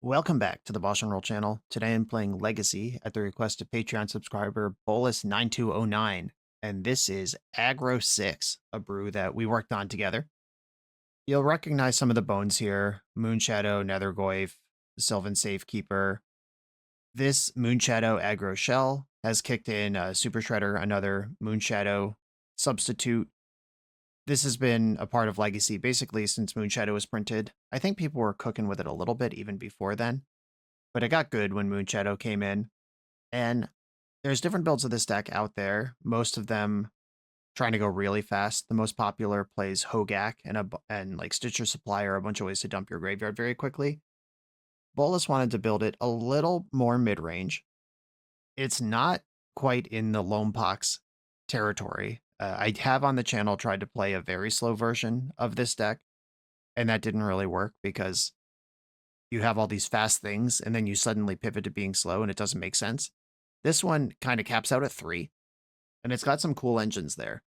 Welcome back to the BoshNRoll channel. Today I'm playing Legacy at the request of Patreon subscriber Bolus9209, and this is Aggro 6, a brew that we worked on together. You'll recognize some of the bones here: Moonshadow, Nethergoyf, Sylvan Safekeeper. This Moonshadow aggro shell has kicked in Super Shredder, another Moonshadow substitute. This has been a part of Legacy basically since Moonshadow was printed. I think people were cooking with it a little bit even before then, but it got good when Moonshadow came in. And there's different builds of this deck out there, most of them trying to go really fast. The most popular plays Hogak and like Stitcher Supply are a bunch of ways to dump your graveyard very quickly. Bolus wanted to build it a little more mid-range. It's not quite in the Loam Pox territory. I have on the channel tried to play a very slow version of this deck, and that didn't really work because you have all these fast things, and then you suddenly pivot to being slow, and it doesn't make sense. This one kind of caps out at 3, and it's got some cool engines there.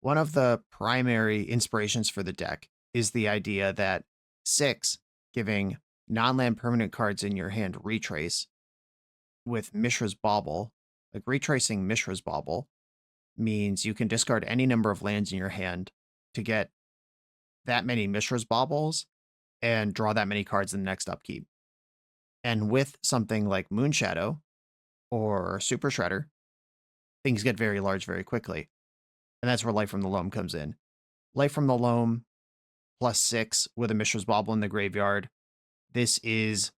One of the primary inspirations for the deck is the idea that 6, giving non-land permanent cards in your hand retrace with Mishra's Bauble, like retracing Mishra's Bauble, means you can discard any number of lands in your hand to get that many Mishra's Baubles and draw that many cards in the next upkeep. And with something like Moonshadow or Super Shredder, things get very large very quickly. And that's where Life from the Loam comes in. Life from the Loam +6 with a Mishra's Bauble in the graveyard. This is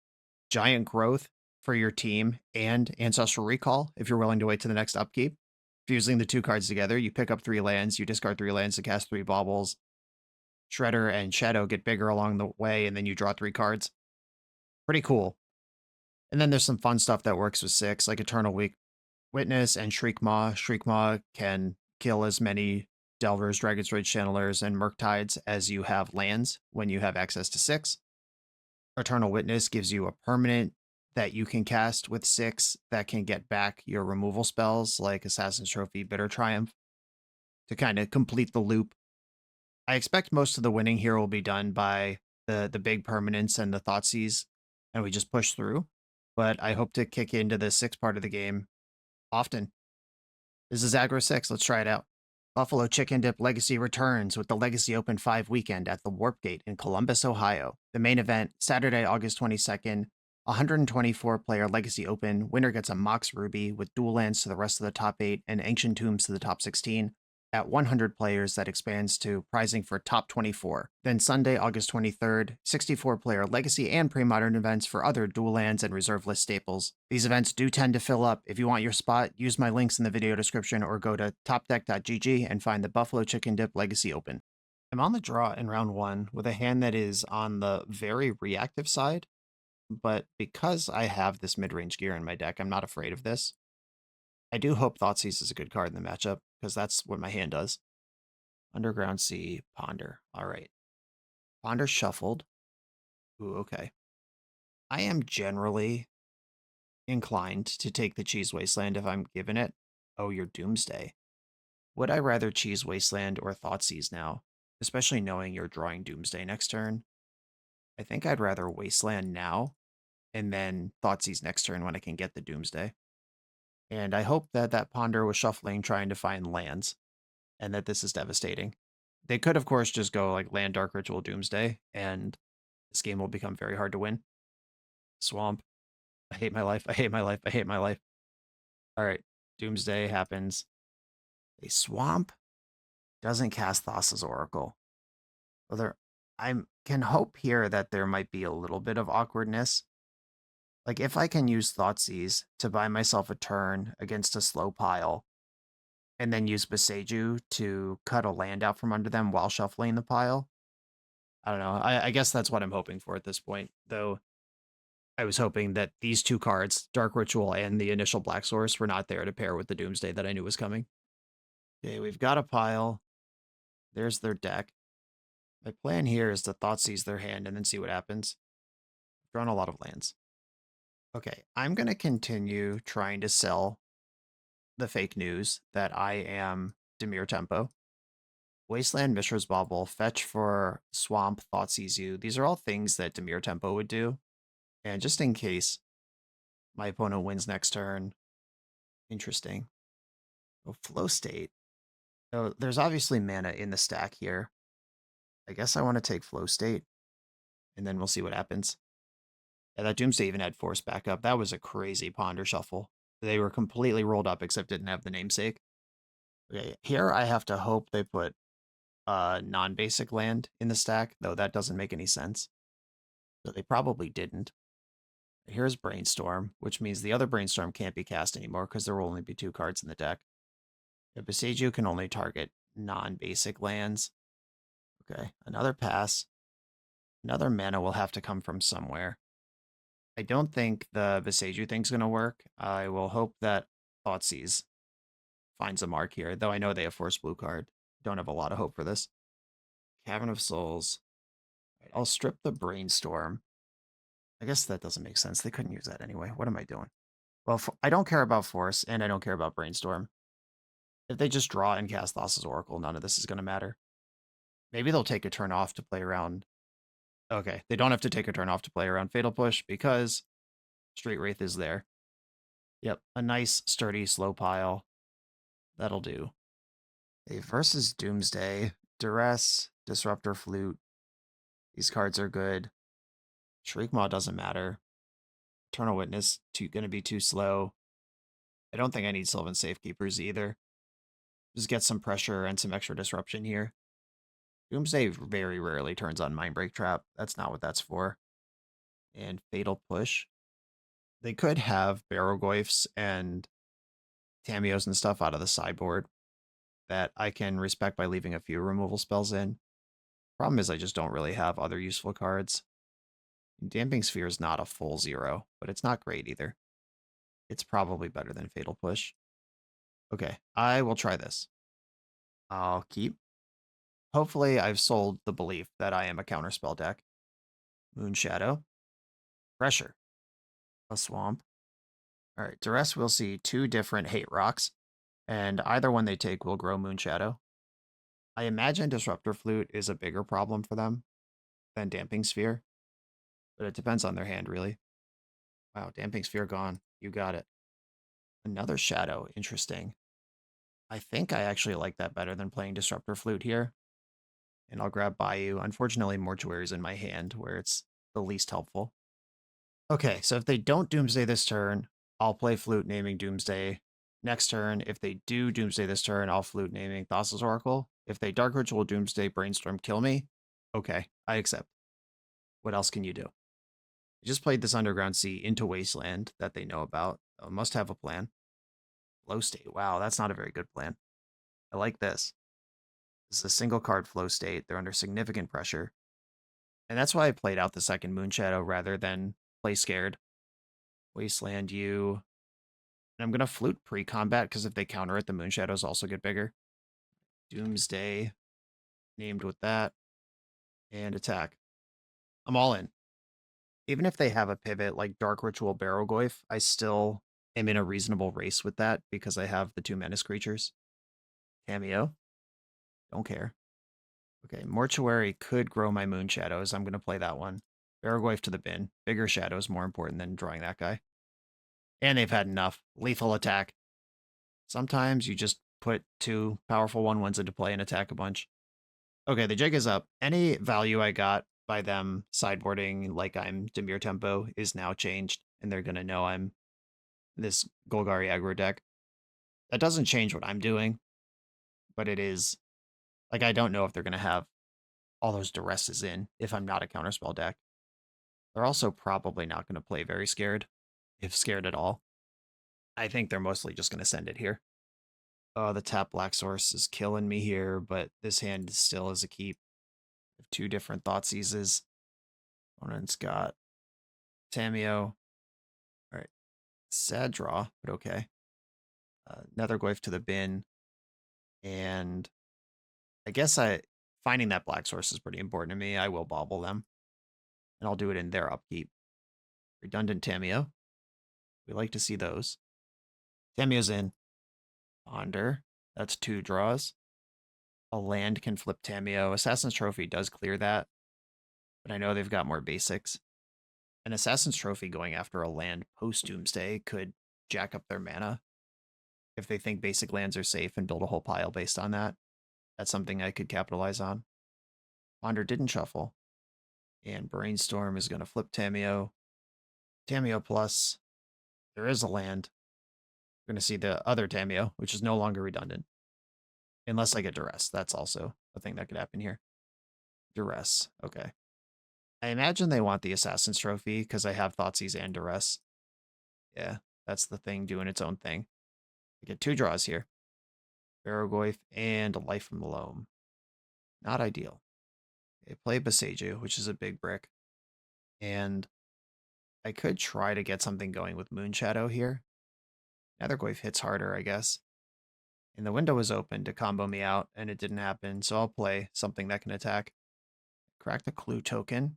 giant growth for your team and Ancestral Recall if you're willing to wait to the next upkeep. Fusing the two cards together, you pick up 3 lands, you discard 3 lands to cast 3 baubles. Shredder and Shadow get bigger along the way, and then you draw 3 cards. Pretty cool. And then there's some fun stuff that works with 6, like Eternal Witness and Shriekmaw. Shriekmaw can kill as many Delvers, Dragon's Rage Channelers, and Murktides as you have lands when you have access to 6. Eternal Witness gives you a permanent that you can cast with 6 that can get back your removal spells like Assassin's Trophy, Bitter Triumph, to kind of complete the loop. I expect most of the winning here will be done by the big permanents and the Thoughtseize, and we just push through. But I hope to kick into the 6 part of the game often. This is Aggro 6. Let's try it out. Buffalo Chicken Dip Legacy returns with the Legacy Open 5 weekend at the Warp Gate in Columbus, Ohio. The main event, Saturday, August 22nd, 124-player Legacy Open. Winner gets a Mox Ruby with dual lands to the rest of the top 8 and Ancient Tombs to the top 16. At 100 players, that expands to prizing for top 24. Then Sunday, August 23rd, 64-player Legacy and Pre-Modern events for other dual lands and reserve list staples. These events do tend to fill up. If you want your spot, use my links in the video description or go to topdeck.gg and find the Buffalo Chicken Dip Legacy Open. I'm on the draw in round 1 with a hand that is on the very reactive side, but because I have this mid-range gear in my deck, I'm not afraid of this. I do hope Thoughtseize is a good card in the matchup, because that's what my hand does. Underground Sea, Ponder. All right. Ponder shuffled. Ooh, okay. I am generally inclined to take the Cheese Wasteland if I'm given it. Oh, you're Doomsday. Would I rather Cheese Wasteland or Thoughtseize now? Especially knowing you're drawing Doomsday next turn. I think I'd rather Wasteland now, and then Thoughtseize next turn when I can get the Doomsday. And I hope that that Ponder was shuffling trying to find lands, and that this is devastating. They could, of course, just go like Land, Dark Ritual, Doomsday, and this game will become very hard to win. Swamp. I hate my life. I hate my life. I hate my life. All right. Doomsday happens. A Swamp doesn't cast Thassa's Oracle. Well, I can hope here that there might be a little bit of awkwardness. Like, if I can use Thoughtseize to buy myself a turn against a slow pile, and then use Boseiju to cut a land out from under them while shuffling the pile. I don't know. I guess that's what I'm hoping for at this point, though I was hoping that these 2 cards, Dark Ritual and the initial Black Source, were not there to pair with the Doomsday that I knew was coming. Okay, we've got a pile. There's their deck. My plan here is to Thoughtseize their hand and then see what happens. I've drawn a lot of lands. Okay, I'm going to continue trying to sell the fake news that I am Demir Tempo. Wasteland, Mishra's Bauble, Fetch for Swamp, Thoughtseize You. These are all things that Demir Tempo would do. And just in case my opponent wins next turn, interesting. Oh, flow state. So there's obviously mana in the stack here. I guess I want to take flow state, and then we'll see what happens. Yeah, that Doomsday even had force backup. That was a crazy ponder shuffle. They were completely rolled up except didn't have the namesake. Okay, here I have to hope they put non-basic land in the stack, though that doesn't make any sense. So they probably didn't. Here's Brainstorm, which means the other Brainstorm can't be cast anymore because there will only be 2 cards in the deck. The Boseiju can only target non-basic lands. Okay, another pass. Another mana will have to come from somewhere. I don't think the Boseiju thing's going to work. I will hope that Thoughtseize finds a mark here, though I know they have Force Blue card. Don't have a lot of hope for this. Cavern of Souls. Right, I'll strip the Brainstorm. I guess that doesn't make sense. They couldn't use that anyway. What am I doing? Well, I don't care about Force, and I don't care about Brainstorm. If they just draw and cast Thassa's Oracle, none of this is going to matter. Maybe they'll take a turn off to play around. Okay, they don't have to take a turn off to play around Fatal Push because Street Wraith is there. Yep, a nice, sturdy, slow pile. That'll do. Okay, versus Doomsday. Duress, Disruptor Flute. These cards are good. Shriekmaw doesn't matter. Eternal Witness, going to be too slow. I don't think I need Sylvan Safekeepers either. Just get some pressure and some extra disruption here. Doomsday very rarely turns on Mindbreak Trap. That's not what that's for. And Fatal Push. They could have Barrogoyfs and Tamios and stuff out of the sideboard that I can respect by leaving a few removal spells in. Problem is I just don't really have other useful cards. Damping Sphere is not a full 0, but it's not great either. It's probably better than Fatal Push. Okay, I will try this. I'll keep. Hopefully I've sold the belief that I am a counterspell deck. Moonshadow. Pressure. A Swamp. Alright, Duress will see 2 different hate rocks, and either one they take will grow Moonshadow. I imagine Disruptor Flute is a bigger problem for them than Damping Sphere, but it depends on their hand, really. Wow, Damping Sphere gone. You got it. Another Shadow. Interesting. I think I actually like that better than playing Disruptor Flute here. And I'll grab Bayou. Unfortunately, Mortuary's in my hand, where it's the least helpful. Okay, so if they don't Doomsday this turn, I'll play Flute naming Doomsday. Next turn, if they do Doomsday this turn, I'll Flute naming Thassa's Oracle. If they Dark Ritual Doomsday Brainstorm kill me, okay, I accept. What else can you do? I just played this Underground Sea into Wasteland that they know about. So must have a plan. Flow State. Wow, that's not a very good plan. I like this. This is a single card Flow State. They're under significant pressure. And that's why I played out the second Moonshadow rather than play scared. Wasteland you. And I'm going to Flute pre-combat because if they counter it, the Moonshadows also get bigger. Doomsday. Named with that. And attack. I'm all in. Even if they have a pivot like Dark Ritual Barrogoyf, I still am in a reasonable race with that because I have the 2 menace creatures. Cameo. Don't care. Okay, Mortuary could grow my Moonshadows. I'm going to play that one. Barrogoyf to the bin. Bigger shadows more important than drawing that guy. And they've had enough. Lethal attack. Sometimes you just put 2 powerful 1/1s into play and attack a bunch. Okay, the jig is up. Any value I got by them sideboarding like I'm Demir Tempo is now changed, and they're going to know I'm this Golgari aggro deck. That doesn't change what I'm doing, but it is... Like, I don't know if they're going to have all those duresses in if I'm not a counterspell deck. They're also probably not going to play very scared, if scared at all. I think they're mostly just going to send it here. Oh, the tap black source is killing me here, but this hand still is a keep. 2 different Thoughtseizes. Opponent's got Tameo. All right. Sad draw, but okay. Nethergoyf to the bin. And I guess finding that black source is pretty important to me. I will bobble them. And I'll do it in their upkeep. Redundant Tameo. We like to see those. Tameo's in. Ponder. That's 2 draws. A land can flip Tameo. Assassin's Trophy does clear that. But I know they've got more basics. An Assassin's Trophy going after a land post-Doomsday could jack up their mana if they think basic lands are safe and build a whole pile based on that. That's something I could capitalize on. Ponder didn't shuffle, and Brainstorm is going to flip Tameo. Tameo plus, there is a land. We're going to see the other Tameo, which is no longer redundant. Unless I get Duress. That's also a thing that could happen here. Duress. Okay. I imagine they want the Assassin's Trophy because I have Thoughtseize and Duress. Yeah, that's the thing doing its own thing. I get 2 draws here. Barrogoyf and a Life from Loam. Not ideal. Okay, play Boseiju, which is a big brick. And I could try to get something going with Moonshadow here. Nethergoyf hits harder, I guess. And the window was open to combo me out, and it didn't happen, so I'll play something that can attack. Crack the Clue token.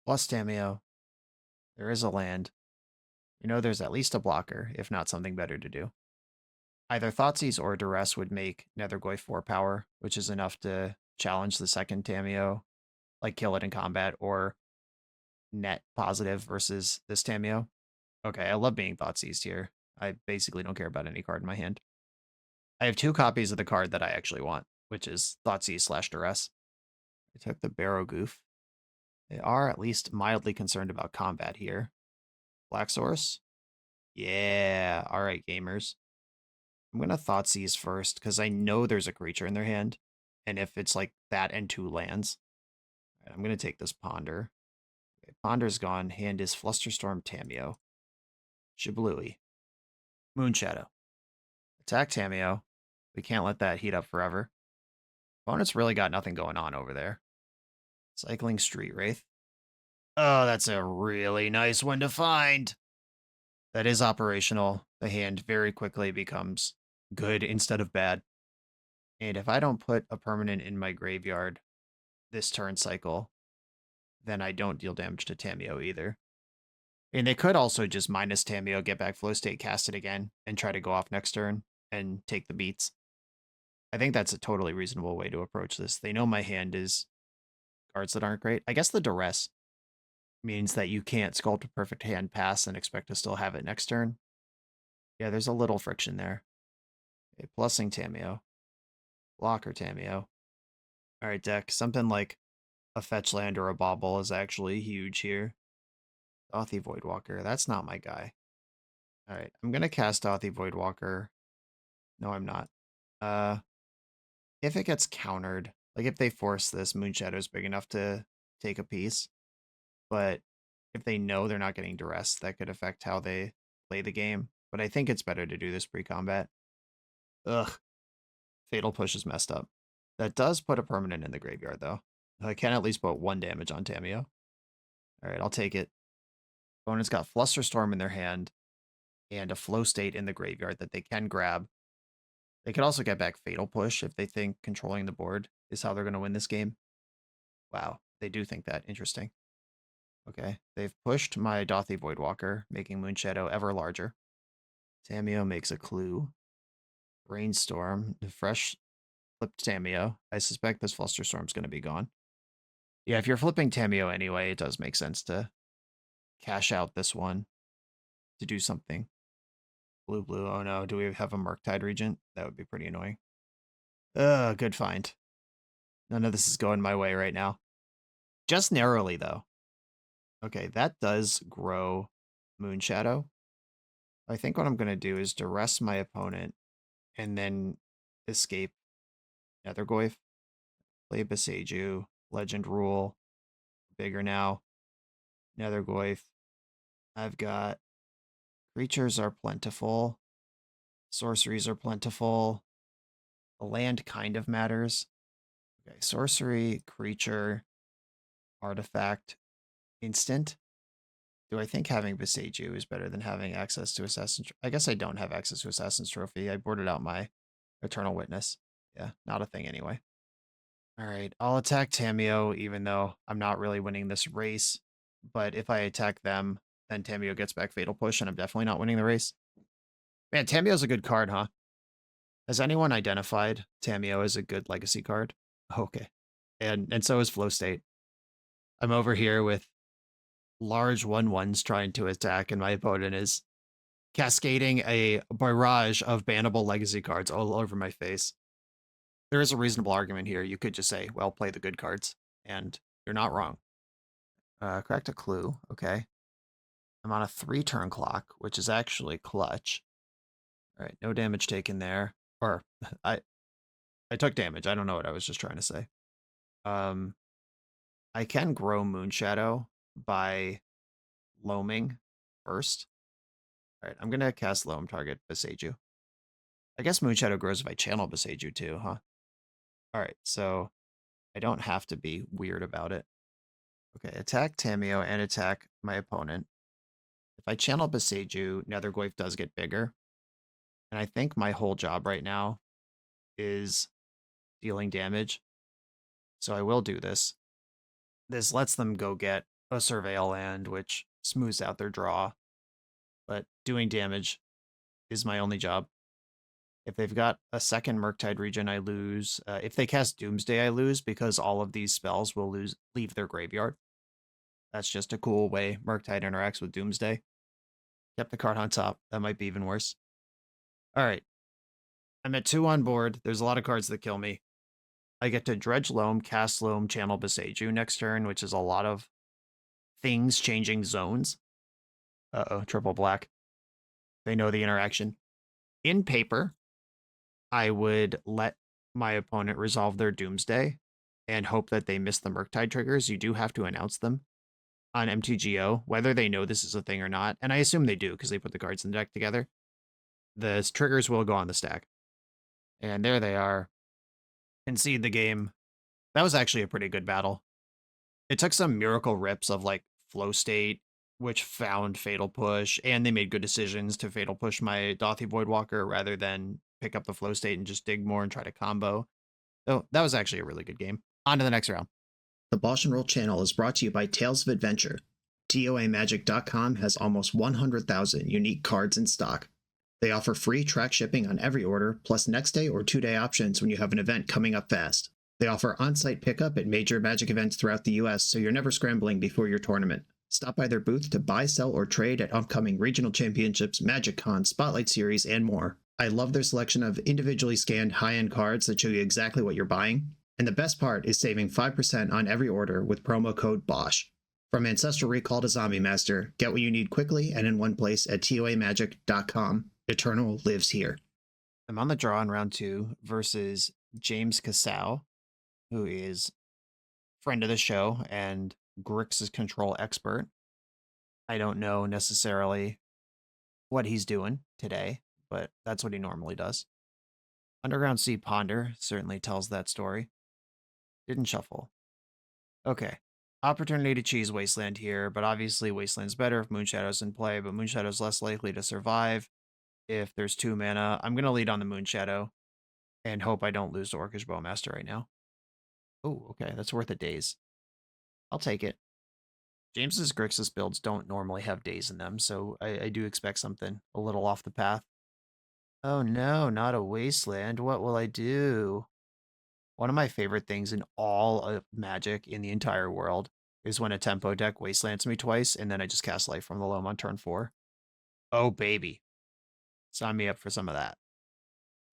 Plus Tameo. There is a land. You know there's at least a blocker, if not something better to do. Either Thoughtseize or Duress would make Nethergoyf 4 power, which is enough to challenge the second Tameo, like kill it in combat, or net positive versus this Tameo. Okay, I love being Thoughtseized here. I basically don't care about any card in my hand. I have 2 copies of the card that I actually want, which is Thoughtseize / Duress. I took the Barrowgoof. They are at least mildly concerned about combat here. Black Source? Yeah, alright, gamers. I'm going to Thoughtseize first, because I know there's a creature in their hand, and if it's like that and 2 lands, I'm going to take this Ponder. Okay, Ponder's gone. Hand is Flusterstorm Tameo. Shiblui. Moonshadow. Attack Tameo. We can't let that heat up forever. Opponent's really got nothing going on over there. Cycling Street Wraith. Oh, that's a really nice one to find. That is operational. The hand very quickly becomes good instead of bad. And if I don't put a permanent in my graveyard this turn cycle, then I don't deal damage to Tameo either. And they could also just minus Tameo, get back flow state, cast it again, and try to go off next turn and take the beats. I think that's a totally reasonable way to approach this. They know my hand is cards that aren't great. I guess the Duress means that you can't sculpt a perfect hand pass and expect to still have it next turn. Yeah, there's a little friction there. Okay, plussing Tameo. Blocker Tameo. Alright, deck. Something like a fetch land or a bauble is actually huge here. Dothy Voidwalker. That's not my guy. Alright, I'm going to cast Dothy Voidwalker. No, I'm not. If it gets countered, like if they force this, Moonshadow's big enough to take a piece. But if they know they're not getting Duress, that could affect how they play the game. But I think it's better to do this pre-combat. Ugh. Fatal Push is messed up. That does put a permanent in the graveyard, though. I can at least put 1 damage on Tameo. Alright, I'll take it. Opponent's got Flusterstorm in their hand and a flow state in the graveyard that they can grab. They could also get back Fatal Push if they think controlling the board is how they're going to win this game. Wow, they do think that. Interesting. Okay, they've pushed my Dothy Voidwalker, making Moonshadow ever larger. Tameo makes a Clue. Brainstorm, the fresh flipped Tameo. I suspect this Flusterstorm's going to be gone. Yeah, if you're flipping Tameo anyway, it does make sense to cash out this one to do something. Blue, blue. Oh no, do we have a Murktide Regent? That would be pretty annoying. Good find. None of this is going my way right now. Just narrowly, though. Okay, that does grow Moonshadow. I think what I'm going to do is duress my opponent and then escape Nethergoyf. Play Boseiju. Legend Rule. Bigger now. Nethergoyf. I've got creatures are plentiful. Sorceries are plentiful. The land kind of matters. Okay, sorcery, creature, artifact, instant. Do I think having Boseiju is better than having access to Assassin's... I guess I don't have access to Assassin's Trophy. I boarded out my Eternal Witness. Yeah, not a thing anyway. Alright, I'll attack Tameo, even though I'm not really winning this race. But if I attack them, then Tameo gets back Fatal Push, and I'm definitely not winning the race. Man, Tameo's a good card, huh? Has anyone identified Tameo as a good legacy card? Okay. And so is Flow State. I'm over here with large 1/1s trying to attack, and my opponent is cascading a barrage of bannable legacy cards all over my face. There is a reasonable argument here. You could just say, well, play the good cards, and you're not wrong. Correct a clue. Okay. I'm on a 3-turn clock, which is actually clutch. All right, no damage taken there. Or I I took damage. I don't know what I was just trying to say. Um, I can grow Moonshadow by loaming first. All right, I'm gonna cast Loam, target Beseiju. I guess Moonshadow grows if I channel Beseiju too, huh? All right, so I don't have to be weird about it. Okay, attack Tamio and attack my opponent. If I channel Beseiju, Nethergoyf does get bigger. And I think my whole job right now is dealing damage. So I will do this. This lets them go get a Surveil land, which smooths out their draw. But doing damage is my only job. If they've got a second Murktide region, I lose. If they cast Doomsday, I lose because all of these spells will leave their graveyard. That's just a cool way Murktide interacts with Doomsday. Kept the card on top. That might be even worse. All right. I'm at 2 on board. There's a lot of cards that kill me. I get to Dredge Loam, cast Loam, channel Beseiju next turn, which is a lot of things changing zones. Uh-oh, triple black. They know the interaction. In paper, I would let my opponent resolve their Doomsday and hope that they miss the Murktide triggers. You do have to announce them on MTGO, whether they know this is a thing or not. And I assume they do because they put the cards in the deck together. The triggers will go on the stack. And there they are. Concede the game. That was actually a pretty good battle. It took some miracle rips of like flow state, which found Fatal Push, and they made good decisions to Fatal Push my Dothy Voidwalker rather than pick up the flow state and just dig more and try to combo. So that was actually a really good game. On to the next round. The BoshNRoll channel is brought to you by Tales of Adventure. TOAMagic.com has almost 100,000 unique cards in stock. They offer free track shipping on every order, plus next day or 2-day options when you have an event coming up fast. They offer on-site pickup at major Magic events throughout the US, so you're never scrambling before your tournament. Stop by their booth to buy, sell, or trade at upcoming regional championships, Magic Con, Spotlight Series, and more. I love their selection of individually scanned high-end cards that show you exactly what you're buying. And the best part is saving 5% on every order with promo code BOSH. From Ancestral Recall to Zombie Master, get what you need quickly and in one place at TOAMagic.com. Eternal lives here. I'm on the draw in round 2 versus James Casau, who is friend of the show and Grixis control expert. I don't know necessarily what he's doing today, but that's what he normally does. Underground Sea Ponder certainly tells that story. Didn't shuffle. Okay. Opportunity to cheese Wasteland here, but obviously Wasteland's better if Moonshadow's in play, but Moonshadow's less likely to survive if there's 2 mana. I'm going to lead on the Moonshadow and hope I don't lose to Orcish Bowmaster right now. Oh, okay. That's worth a daze. I'll take it. James's Grixis builds don't normally have days in them, so I do expect something a little off the path. Oh no, not a Wasteland. What will I do? One of my favorite things in all of Magic in the entire world is when a tempo deck Wastelands me twice, and then I just cast Life from the Loam on turn 4. Oh, baby. Sign me up for some of that.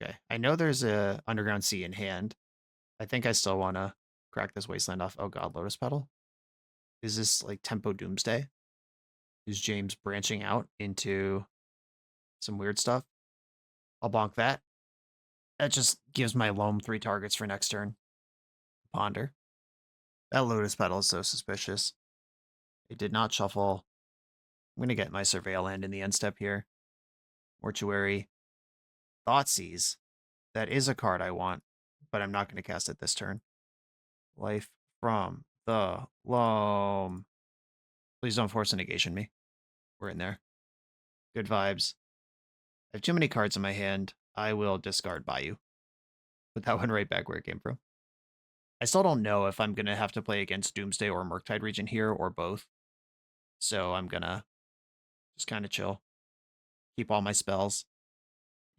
Okay, I know there's a Underground Sea in hand. I think I still want to crack this Wasteland off. Oh god, Lotus Petal? Is this like Tempo Doomsday? Is James branching out into some weird stuff? I'll bonk that. That just gives my Loam 3 targets for next turn. Ponder. That Lotus Petal is so suspicious. It did not shuffle. I'm going to get my Surveil land in the end step here. Mortuary. Thoughtseize. That is a card I want, but I'm not going to cast it this turn. Life from the Loam. Please don't force a negation me. We're in there. Good vibes. I have too many cards in my hand. I will discard Bayou. Put that one right back where it came from. I still don't know if I'm going to have to play against Doomsday or Murktide region here, or both. So I'm going to just kind of chill. Keep all my spells.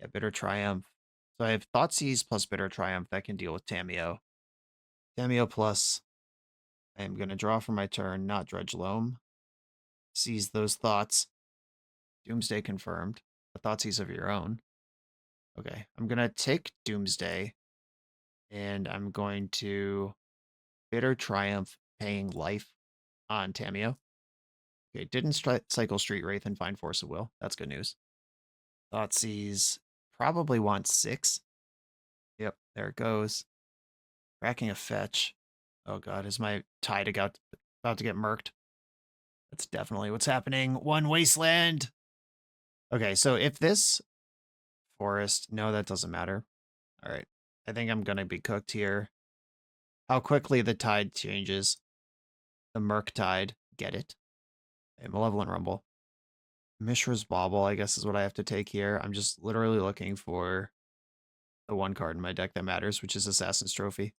Yeah, Bitter Triumph. So I have Thoughtseize plus Bitter Triumph that can deal with Tamio. Tamio plus. I am going to draw for my turn, not Dredge Loam. Seize those thoughts. Doomsday confirmed. The Thoughtseize of your own. Okay, I'm gonna take Doomsday, and I'm going to Bitter Triumph, paying life on Tameo. Okay, didn't cycle Street Wraith and find Force of Will. That's good news. Thoughtseize probably wants 6. Yep, there it goes. Cracking a fetch. Oh god, is my Tide about to get murked? That's definitely what's happening. One Wasteland! Okay, so if this Forest... No, that doesn't matter. Alright, I think I'm gonna be cooked here. How quickly the tide changes. The Murk Tide. Get it? A Malevolent Rumble. Mishra's Bauble, I guess, is what I have to take here. I'm just literally looking for the one card in my deck that matters, which is Assassin's Trophy.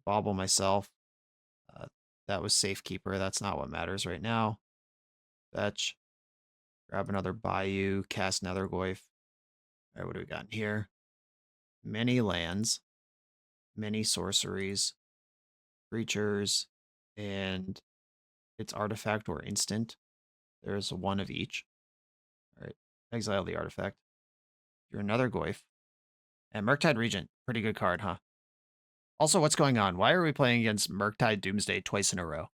Bauble myself. Uh, that was Safekeeper. That's not what matters right now. Fetch. Grab another Bayou. Cast Nethergoyf. All right, what do we got in here? Many lands. Many sorceries. Creatures. And it's artifact or instant. There's one of each. All right, exile the artifact. You're another Goyf. And Murktide Regent, pretty good card, huh? Also, what's going on? Why are we playing against Murktide Doomsday twice in a row?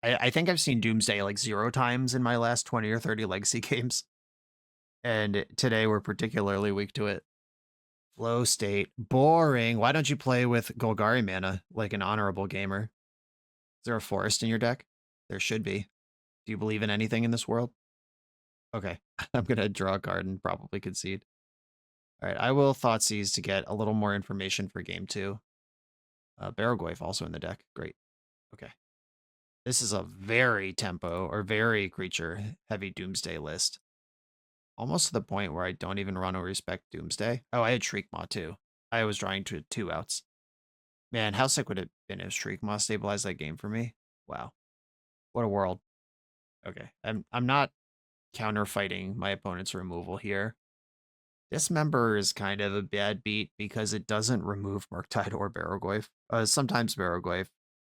I think I've seen Doomsday like 0 times in my last 20 or 30 Legacy games. And today we're particularly weak to it. Flow State. Boring. Why don't you play with Golgari mana like an honorable gamer? Is there a forest in your deck? There should be. Do you believe in anything in this world? Okay. I'm going to draw a card and probably concede. All right, I will Thoughtseize to get a little more information for game 2. Barrowgoyf also in the deck. Great. Okay. This is a very tempo or very creature heavy Doomsday list. Almost to the point where I don't even run or respect Doomsday. Oh, I had Shriekmaw too. I was drawing to 2 outs. Man, how sick would it have been if Shriekmaw stabilized that game for me? Wow. What a world. Okay. I'm not counter fighting my opponent's removal here. Dismember is kind of a bad beat because it doesn't remove Murktide or Barrowgoyf. Sometimes Barrowgoyf,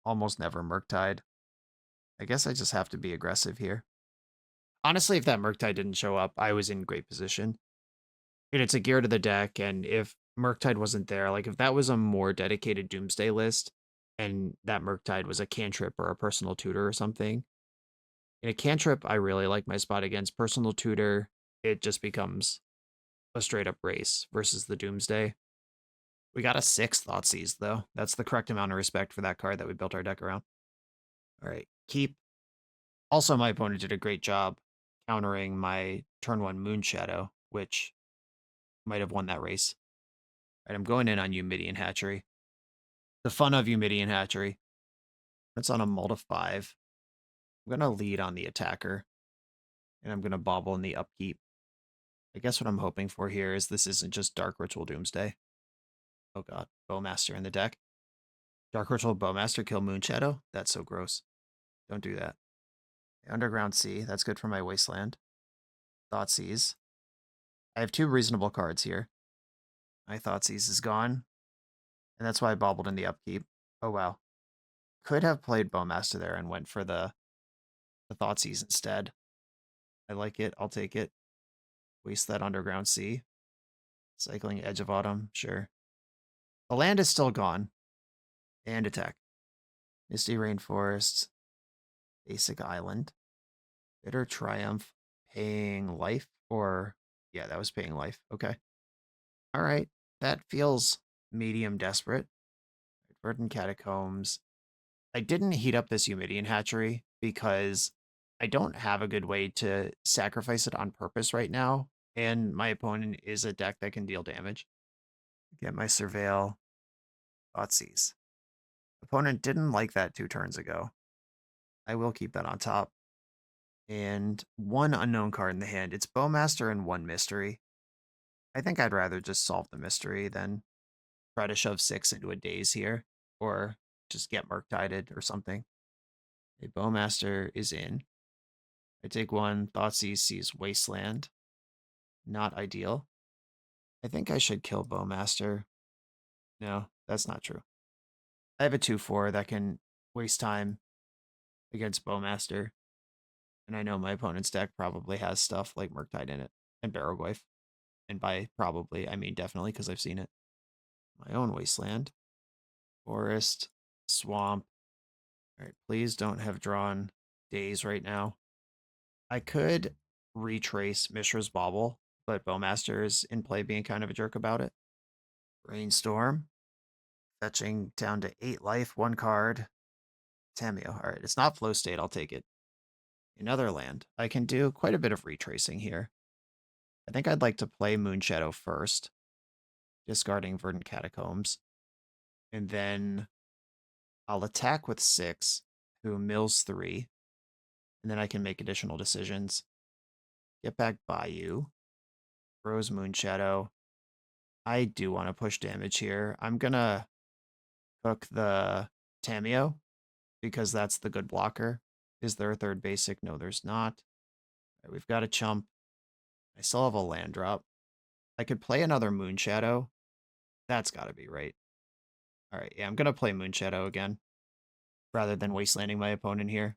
almost never Murktide. I guess I just have to be aggressive here. Honestly, if that Murktide didn't show up, I was in great position. And it's a gear to the deck, and if Murktide wasn't there, like if that was a more dedicated Doomsday list, and that Murktide was a cantrip or a personal tutor or something, in a cantrip, I really like my spot against personal tutor. It just becomes a straight up race versus the Doomsday. We got a 6 Thoughtseize, though. That's the correct amount of respect for that card that we built our deck around. All right, keep. Also, my opponent did a great job countering my turn 1 Moonshadow, which might have won that race. All right, I'm going in on Eumidian Hatchery. The fun of Eumidian Hatchery. It's on a mull to 5. I'm going to lead on the attacker, and I'm going to bobble in the upkeep. I guess what I'm hoping for here is this isn't just Dark Ritual Doomsday. Oh god, Bowmaster in the deck. Dark Ritual Bowmaster kill Moonshadow? That's so gross. Don't do that. Underground Sea, that's good for my Wasteland. Thoughtseize. I have 2 reasonable cards here. My Thoughtseize is gone. And that's why I bobbled in the upkeep. Oh wow. Could have played Bowmaster there and went for the Thoughtseize instead. I like it, I'll take it. Waste that Underground Sea. Cycling Edge of Autumn, sure. The land is still gone. And attack. Misty Rainforest. Basic Island. Bitter Triumph. Paying life? Or, yeah, that was paying life. Okay. All right. That feels medium desperate. Verdant Catacombs. I didn't heat up this Eumidian Hatchery because I don't have a good way to sacrifice it on purpose right now. And my opponent is a deck that can deal damage. Get my Surveil. Thoughtseize. Opponent didn't like that 2 turns ago. I will keep that on top. And 1 unknown card in the hand. It's Bowmaster and 1 mystery. I think I'd rather just solve the mystery than try to shove 6 into a daze here. Or just get Murktided or something. A Bowmaster is in. I take 1. Thoughtseize sees Wasteland. Not ideal. I think I should kill Bowmaster. No, that's not true. I have a 2/4 that can waste time against Bowmaster. And I know my opponent's deck probably has stuff like Murktide in it and Barrowglyph. And by probably, I mean definitely because I've seen it. My own wasteland, forest, swamp. All right, please don't have drawn days right now. I could retrace Mishra's Bauble, but Bowmaster is in play being kind of a jerk about it. Rainstorm, fetching down to 8 life, 1 card. Tameo, all right, it's not flow state, I'll take it. Another land. I can do quite a bit of retracing here. I think I'd like to play Moonshadow first, discarding Verdant Catacombs. And then I'll attack with 6, who mills 3, and then I can make additional decisions. Get back Bayou, Rose Moonshadow. I do want to push damage here. I'm gonna cook the Tameo because that's the good blocker. Is there a third basic? No, there's not. Right, we've got a chump. I still have a land drop. I could play another Moonshadow. That's got to be right. All right, yeah, I'm gonna play Moonshadow again rather than wastelanding my opponent here.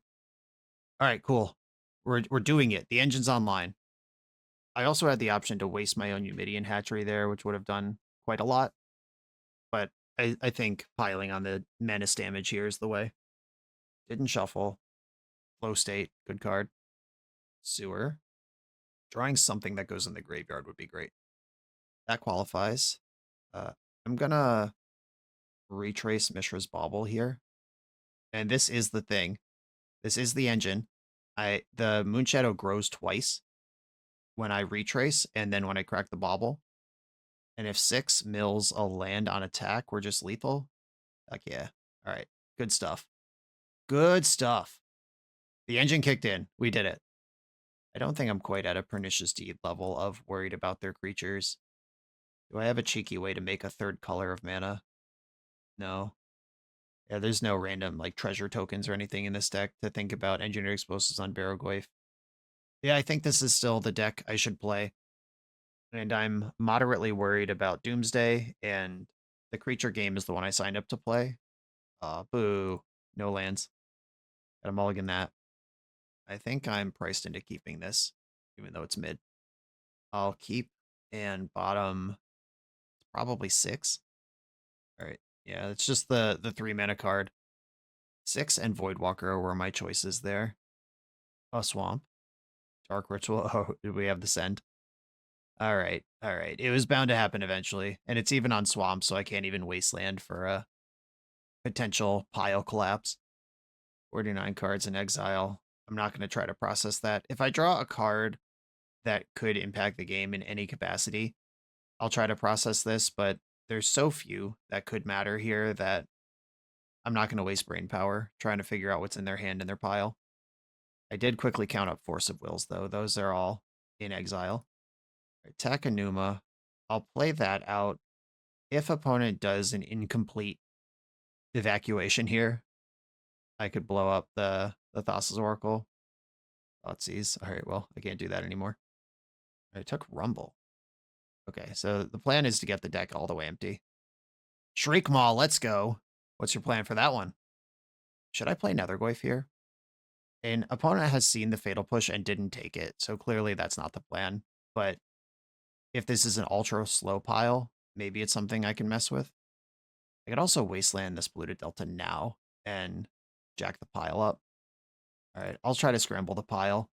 All right, cool. We're doing it. The engine's online. I also had the option to waste my own Eumidian hatchery there, which would have done quite a lot. But I think piling on the menace damage here is the way. Didn't shuffle. Flow state, good card. Sewer. Drawing something that goes in the graveyard would be great. That qualifies. I'm gonna retrace Mishra's Bauble here. And this is the thing. This is the engine. The Moonshadow grows twice when I retrace and then when I crack the Bauble. And if 6 mills a land on attack, we're just lethal. Heck yeah. All right. Good stuff. Good stuff. The engine kicked in. We did it. I don't think I'm quite at a Pernicious Deed level of worried about their creatures. Do I have a cheeky way to make a third color of mana? No. Yeah, there's no random like treasure tokens or anything in this deck to think about Engineered Explosives on Barrowglyph. Yeah, I think this is still the deck I should play. And I'm moderately worried about Doomsday, and the creature game is the one I signed up to play. Boo. No lands. Got a mulligan that. I think I'm priced into keeping this, even though it's mid. I'll keep and bottom probably 6. All right. Yeah, it's just the 3 mana card. 6 and Voidwalker were my choices there. A swamp. Dark Ritual. Oh, did we have the send? All right. All right. It was bound to happen eventually. And it's even on swamp, so I can't even wasteland for a potential pile collapse. 49 cards in exile. I'm not going to try to process that. If I draw a card that could impact the game in any capacity, I'll try to process this, but there's so few that could matter here that I'm not going to waste brain power trying to figure out what's in their hand and their pile. I did quickly count up Force of Wills, though. Those are all in exile. Takanuma. I'll play that out. If opponent does an incomplete evacuation here, I could blow up the Thassa's Oracle. Thoughtseize. All right, well, I can't do that anymore. I took Rumble. Okay, so the plan is to get the deck all the way empty. Shriek Maw, let's go. What's your plan for that one? Should I play Nethergoyf here? An opponent has seen the Fatal Push and didn't take it, so clearly that's not the plan. But if this is an ultra slow pile, maybe it's something I can mess with. I could also wasteland this Polluted Delta now and jack the pile up. All right, I'll try to scramble the pile.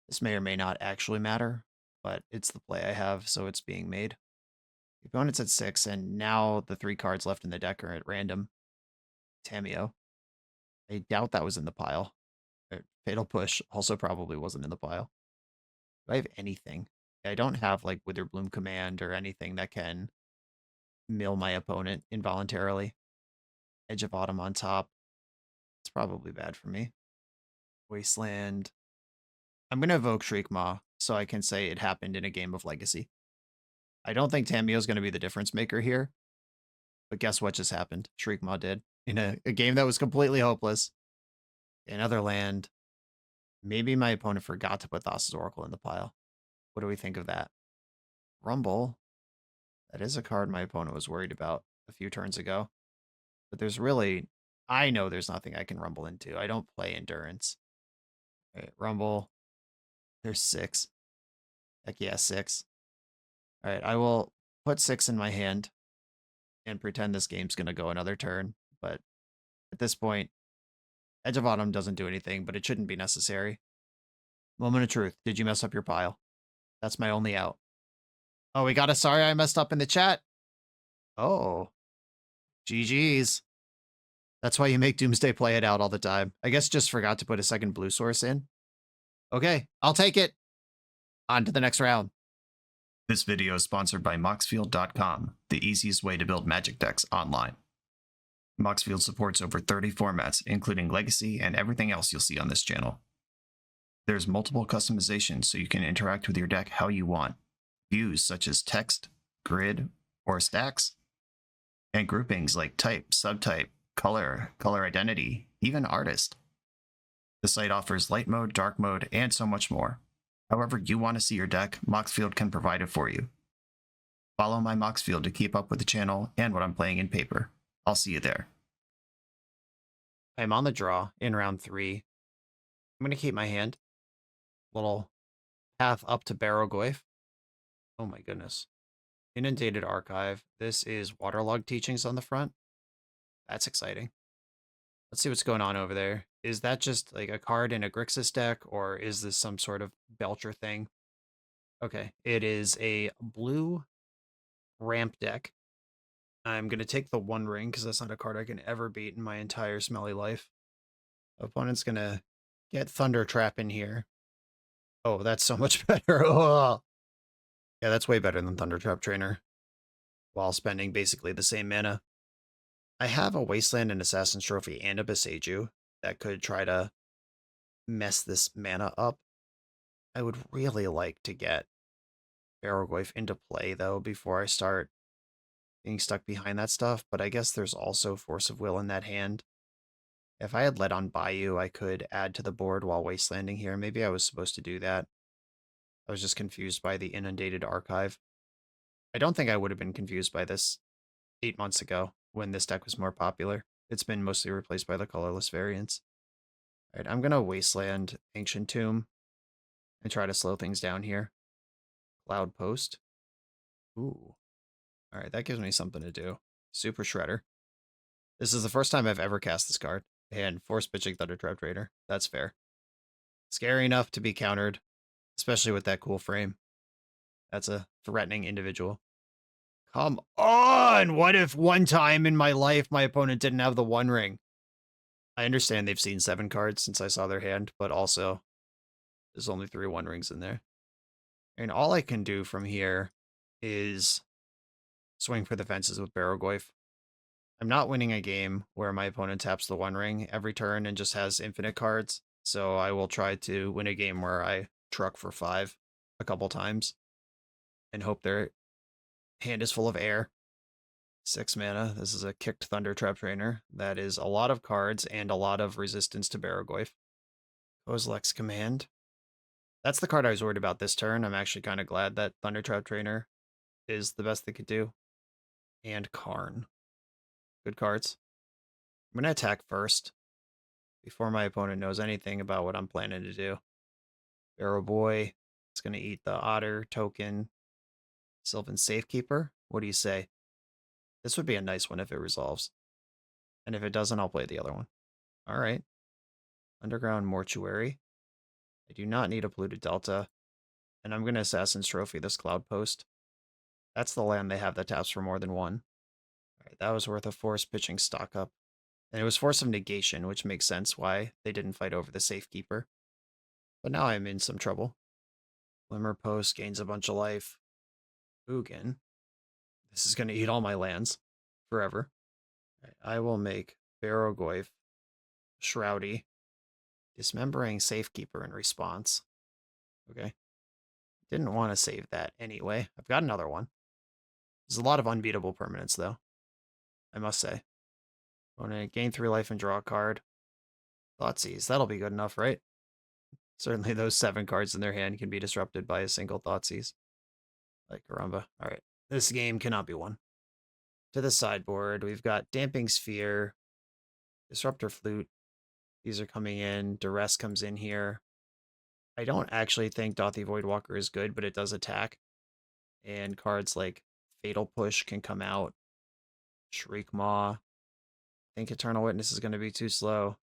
This may or may not actually matter, but it's the play I have, so it's being made. The opponent's at 6, and now the 3 cards left in the deck are at random. Tameo. I doubt that was in the pile. Fatal Push also probably wasn't in the pile. Do I have anything? I don't have like Witherbloom Command or anything that can mill my opponent involuntarily. Edge of Autumn on top. It's probably bad for me. Wasteland. I'm going to evoke Shriekmaw so I can say it happened in a game of Legacy. I don't think Tameo's going to be the difference maker here. But guess what just happened? Shriekmaw did. In a game that was completely hopeless. Another land. Maybe my opponent forgot to put Thassa's Oracle in the pile. What do we think of that? Rumble. That is a card my opponent was worried about a few turns ago. But there's really... I know there's nothing I can rumble into. I don't play Endurance. All right, Rumble. There's 6. Heck yeah, 6. All right, I will put 6 in my hand and pretend this game's going to go another turn. But at this point, Edge of Autumn doesn't do anything, but it shouldn't be necessary. Moment of truth. Did you mess up your pile? That's my only out. Oh, we got a sorry I messed up in the chat. Oh, GG's. That's why you make Doomsday play it out all the time. I guess just forgot to put a second blue source in. Okay, I'll take it. On to the next round. This video is sponsored by Moxfield.com, the easiest way to build Magic decks online. Moxfield supports over 30 formats, including Legacy and everything else you'll see on this channel. There's multiple customizations so you can interact with your deck how you want. Views such as text, grid, or stacks. And groupings like type, subtype, color, color identity, even artist. The site offers light mode, dark mode, and so much more. However you want to see your deck, Moxfield can provide it for you. Follow my Moxfield to keep up with the channel and what I'm playing in paper. I'll see you there. I'm on the draw in round 3. I'm going to keep my hand. Little path up to Barrowgoyf. Oh my goodness. Inundated Archive. This is Waterlogged Teachings on the front. That's exciting. Let's see what's going on over there. Is that just like a card in a Grixis deck, or is this some sort of Belcher thing? Okay, it is a blue ramp deck. I'm going to take the One Ring because that's not a card I can ever beat in my entire smelly life. Opponent's going to get Thunder Trap in here. Oh, that's so much better. Oh. Yeah, that's way better than Thunder Trap Trainer, while spending basically the same mana. I have a Wasteland and Assassin's Trophy and a Boseiju that could try to mess this mana up. I would really like to get Barrowgoyf into play, though, before I start being stuck behind that stuff, but I guess there's also Force of Will in that hand. If I had led on Bayou, I could add to the board while Wastelanding here. Maybe I was supposed to do that. I was just confused by the Inundated Archive. I don't think I would have been confused by this 8 months ago when this deck was more popular. It's been mostly replaced by the colorless variants. Alright, I'm going to Wasteland Ancient Tomb and try to slow things down here. Cloud Post. Ooh. Alright, that gives me something to do. Super Shredder. This is the first time I've ever cast this card. And Force Pitching Thundertrap Trader. That's fair. Scary enough to be countered, especially with that cool frame. That's a threatening individual. Come on! What if one time in my life my opponent didn't have the One Ring? I understand they've seen 7 cards since I saw their hand, but also there's only 3 One Rings in there. And all I can do from here is swing for the fences with Barrowgoyf. I'm not winning a game where my opponent taps the One Ring every turn and just has infinite cards, so I will try to win a game where I truck for 5 a couple times and hope their hand is full of air. 6 mana. This is a kicked Thundertrap Trainer. That is a lot of cards and a lot of resistance to Barrowgoyf. Kozilek's Command. That's the card I was worried about this turn. I'm actually kind of glad that Thundertrap Trainer is the best they could do. And Karn. Good cards. I'm going to attack first before my opponent knows anything about what I'm planning to do. Barrow Boy is going to eat the Otter token. Sylvan Safekeeper. What do you say? This would be a nice one if it resolves. And if it doesn't, I'll play the other one. All right. Underground Mortuary. I do not need a Polluted Delta. And I'm going to Assassin's Trophy this Cloud Post. That's the land they have that taps for more than 1. All right, that was worth a Force Pitching stock up. And it was Force of Negation, which makes sense why they didn't fight over the Safekeeper. But now I'm in some trouble. Glimmer Post gains a bunch of life. Ugin. This is going to eat all my lands forever. Right, I will make Barrowgoyf Shroudy. Dismembering Safekeeper in response. Okay. Didn't want to save that anyway. I've got another one. There's a lot of unbeatable permanents, though. I must say. I'm going to gain 3 life and draw a card. Thoughtseize. That'll be good enough, right? Certainly those 7 cards in their hand can be disrupted by a single Thoughtseize. Like caramba. Alright. This game cannot be won. To the sideboard, we've got Damping Sphere, Disruptor Flute. These are coming in. Duress comes in here. I don't actually think Dothy Voidwalker is good, but it does attack. And cards like Fatal Push can come out. Shriek Maw. I think Eternal Witness is going to be too slow.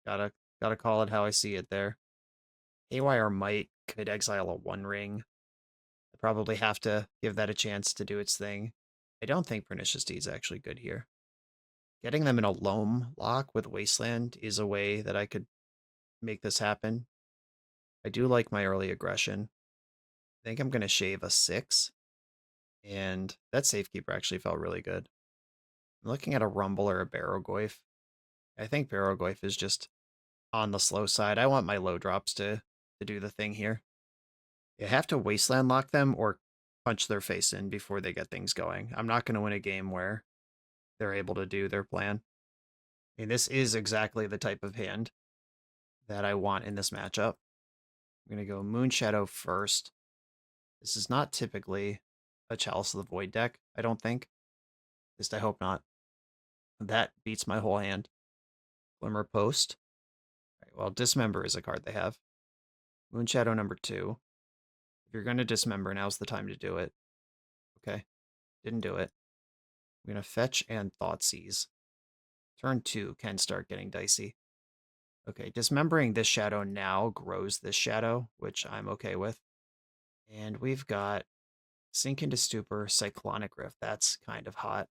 Gotta call it how I see it there. Haywire Might could exile a One Ring. I probably have to give that a chance to do its thing. I don't think Pernicious Deed is actually good here. Getting them in a Loam lock with Wasteland is a way that I could make this happen. I do like my early aggression. I think I'm going to shave a 6. And that Safekeeper actually felt really good. I'm looking at a Rumble or a Barrowgoyf. I think Barrowgoyf is just on the slow side. I want my low drops to do the thing here. You have to Wasteland lock them or punch their face in before they get things going. I'm not going to win a game where they're able to do their plan. I mean, this is exactly the type of hand that I want in this matchup. I'm going to go Moonshadow first. This is not typically a Chalice of the Void deck, I don't think. At least I hope not. That beats my whole hand. Glimmer Post. All right, well, Dismember is a card they have. Moonshadow number 2. If you're going to Dismember, now's the time to do it. Okay, didn't do it. I'm going to fetch and Thoughtseize. Turn 2 can start getting dicey. Okay, Dismembering this shadow now grows this shadow, which I'm okay with. And we've got Sink into Stupor, Cyclonic Rift. That's kind of hot.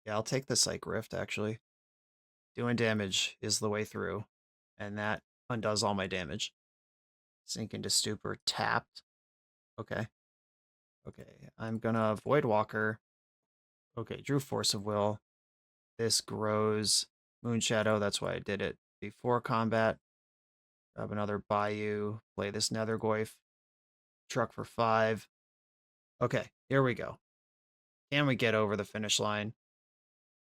Yeah, I'll take the Psych Rift, actually. Doing damage is the way through, and that undoes all my damage. Sink into Stupor, tapped. Okay. Okay, I'm gonna Voidwalker. Okay, drew Force of Will. This grows Moonshadow, that's why I did it before combat. Grab another Bayou, play this Nethergoyf. Truck for 5. Okay, here we go. Can we get over the finish line?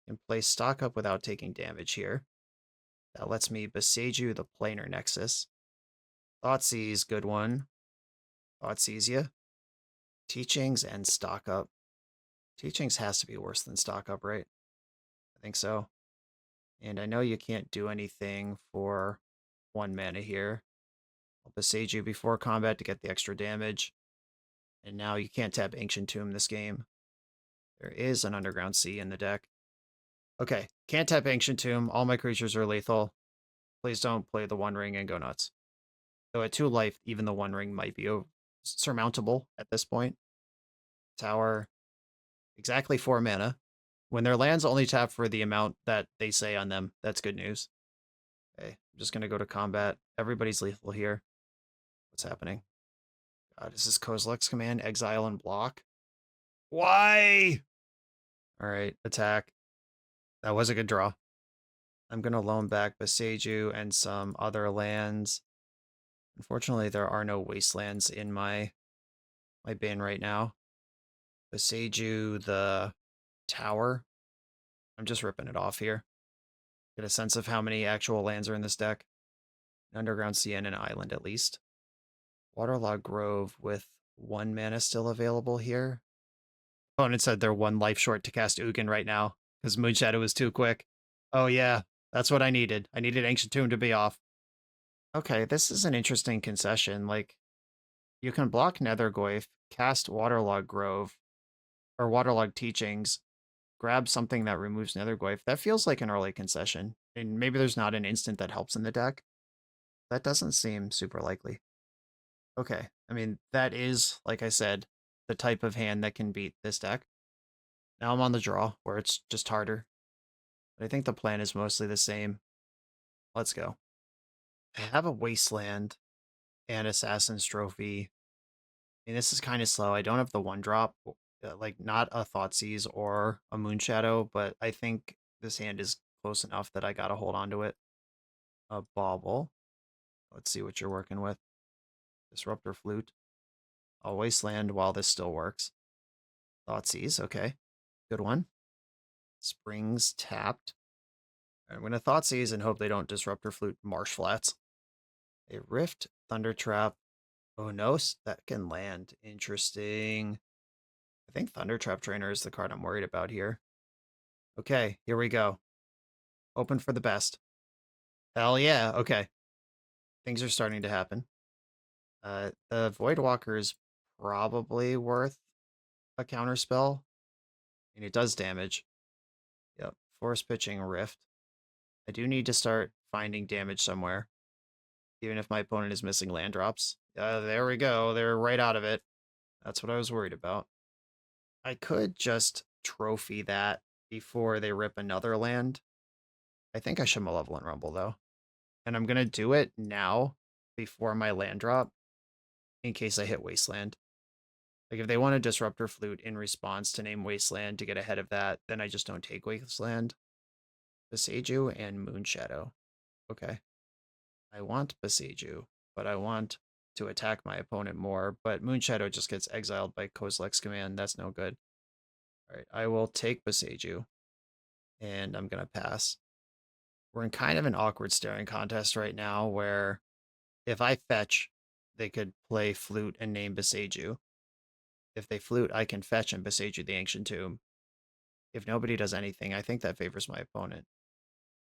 Can play Stock Up without taking damage here. That lets me Beseiju the Planar Nexus. Thoughtseize, good one. Thoughtseize ya. Teachings and Stock Up. Teachings has to be worse than Stock Up, right? I think so. And I know you can't do anything for 1 mana here. I'll Beseiju before combat to get the extra damage. And now you can't tap Ancient Tomb this game. There is an Underground Sea in the deck. Okay, can't tap Ancient Tomb. All my creatures are lethal. Please don't play the One Ring and go nuts. So at 2 life, even the One Ring might be surmountable at this point. Tower, exactly 4 mana. When their lands only tap for the amount that they say on them, that's good news. Okay, I'm just going to go to combat. Everybody's lethal here. What's happening? God, is this Kozilek's command? Exile and block? Why? All right, attack. That was a good draw. I'm going to loan back Beseiju and some other lands. Unfortunately, there are no wastelands in my bin right now. Beseiju the tower. I'm just ripping it off here. Get a sense of how many actual lands are in this deck. An Underground Sea and an island at least. Waterlogged Grove with 1 mana still available here. Opponent said they're 1 life short to cast Ugin right now, because Moonshadow is too quick. Oh yeah, that's what I needed. I needed Ancient Tomb to be off. Okay, this is an interesting concession. Like, you can block Nethergoyf, cast Waterlogged Grove, or Waterlogged Teachings, grab something that removes Nethergoyf. That feels like an early concession. And maybe there's not an instant that helps in the deck. That doesn't seem super likely. Okay, I mean, that is, like I said, the type of hand that can beat this deck. Now I'm on the draw, where it's just harder. But I think the plan is mostly the same. Let's go. I have a Wasteland and Assassin's Trophy. I mean, this is kind of slow. I don't have the 1-drop, like not a Thoughtseize or a Moonshadow, but I think this hand is close enough that I gotta hold on to it. A Bauble. Let's see what you're working with. Disruptor Flute. I'll Wasteland while this still works. Thoughtseize, okay. Good one. Springs tapped. I'm going to Thoughtseize and hope they don't Disruptor Flute Marsh Flats. A Rift, Thunder Trap. Oh no, that can land. Interesting. I think Thunder Trap Trainer is the card I'm worried about here. Okay, here we go. Open for the best. Hell yeah, okay. Things are starting to happen. The Voidwalker is probably worth a counterspell, and it does damage. Yep, Force Pitching Rift. I do need to start finding damage somewhere, even if my opponent is missing land drops. There we go. They're right out of it. That's what I was worried about. I could just trophy that before they rip another land. I think I should Malevolent Rumble, though. And I'm going to do it now before my land drop in case I hit Wasteland. Like, if they want a Disruptor Flute in response to name Wasteland to get ahead of that, then I just don't take Wasteland. Beseiju and Moonshadow. Okay. I want Beseiju, but I want to attack my opponent more, but Moonshadow just gets exiled by Kozilek's command. That's no good. Alright, I will take Beseiju, and I'm going to pass. We're in kind of an awkward staring contest right now, where if I fetch, they could play Flute and name Beseiju. If they Flute, I can fetch and Beseiju the Ancient Tomb. If nobody does anything, I think that favors my opponent.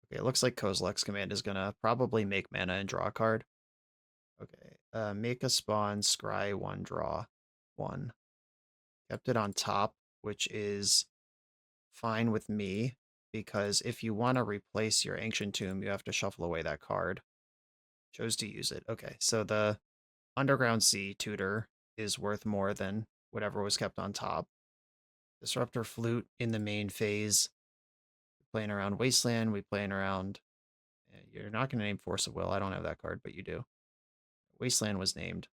Okay, it looks like Kozilek's command is going to probably make mana and draw a card. Okay, make a spawn, scry 1, draw 1. Kept it on top, which is fine with me, because if you want to replace your Ancient Tomb, you have to shuffle away that card. Chose to use it. Okay, so the Underground Sea tutor is worth more than whatever was kept on top. Disruptor Flute in the main phase. We're playing around Wasteland, we playing around... You're not going to name Force of Will, I don't have that card, but you do. Wasteland was named.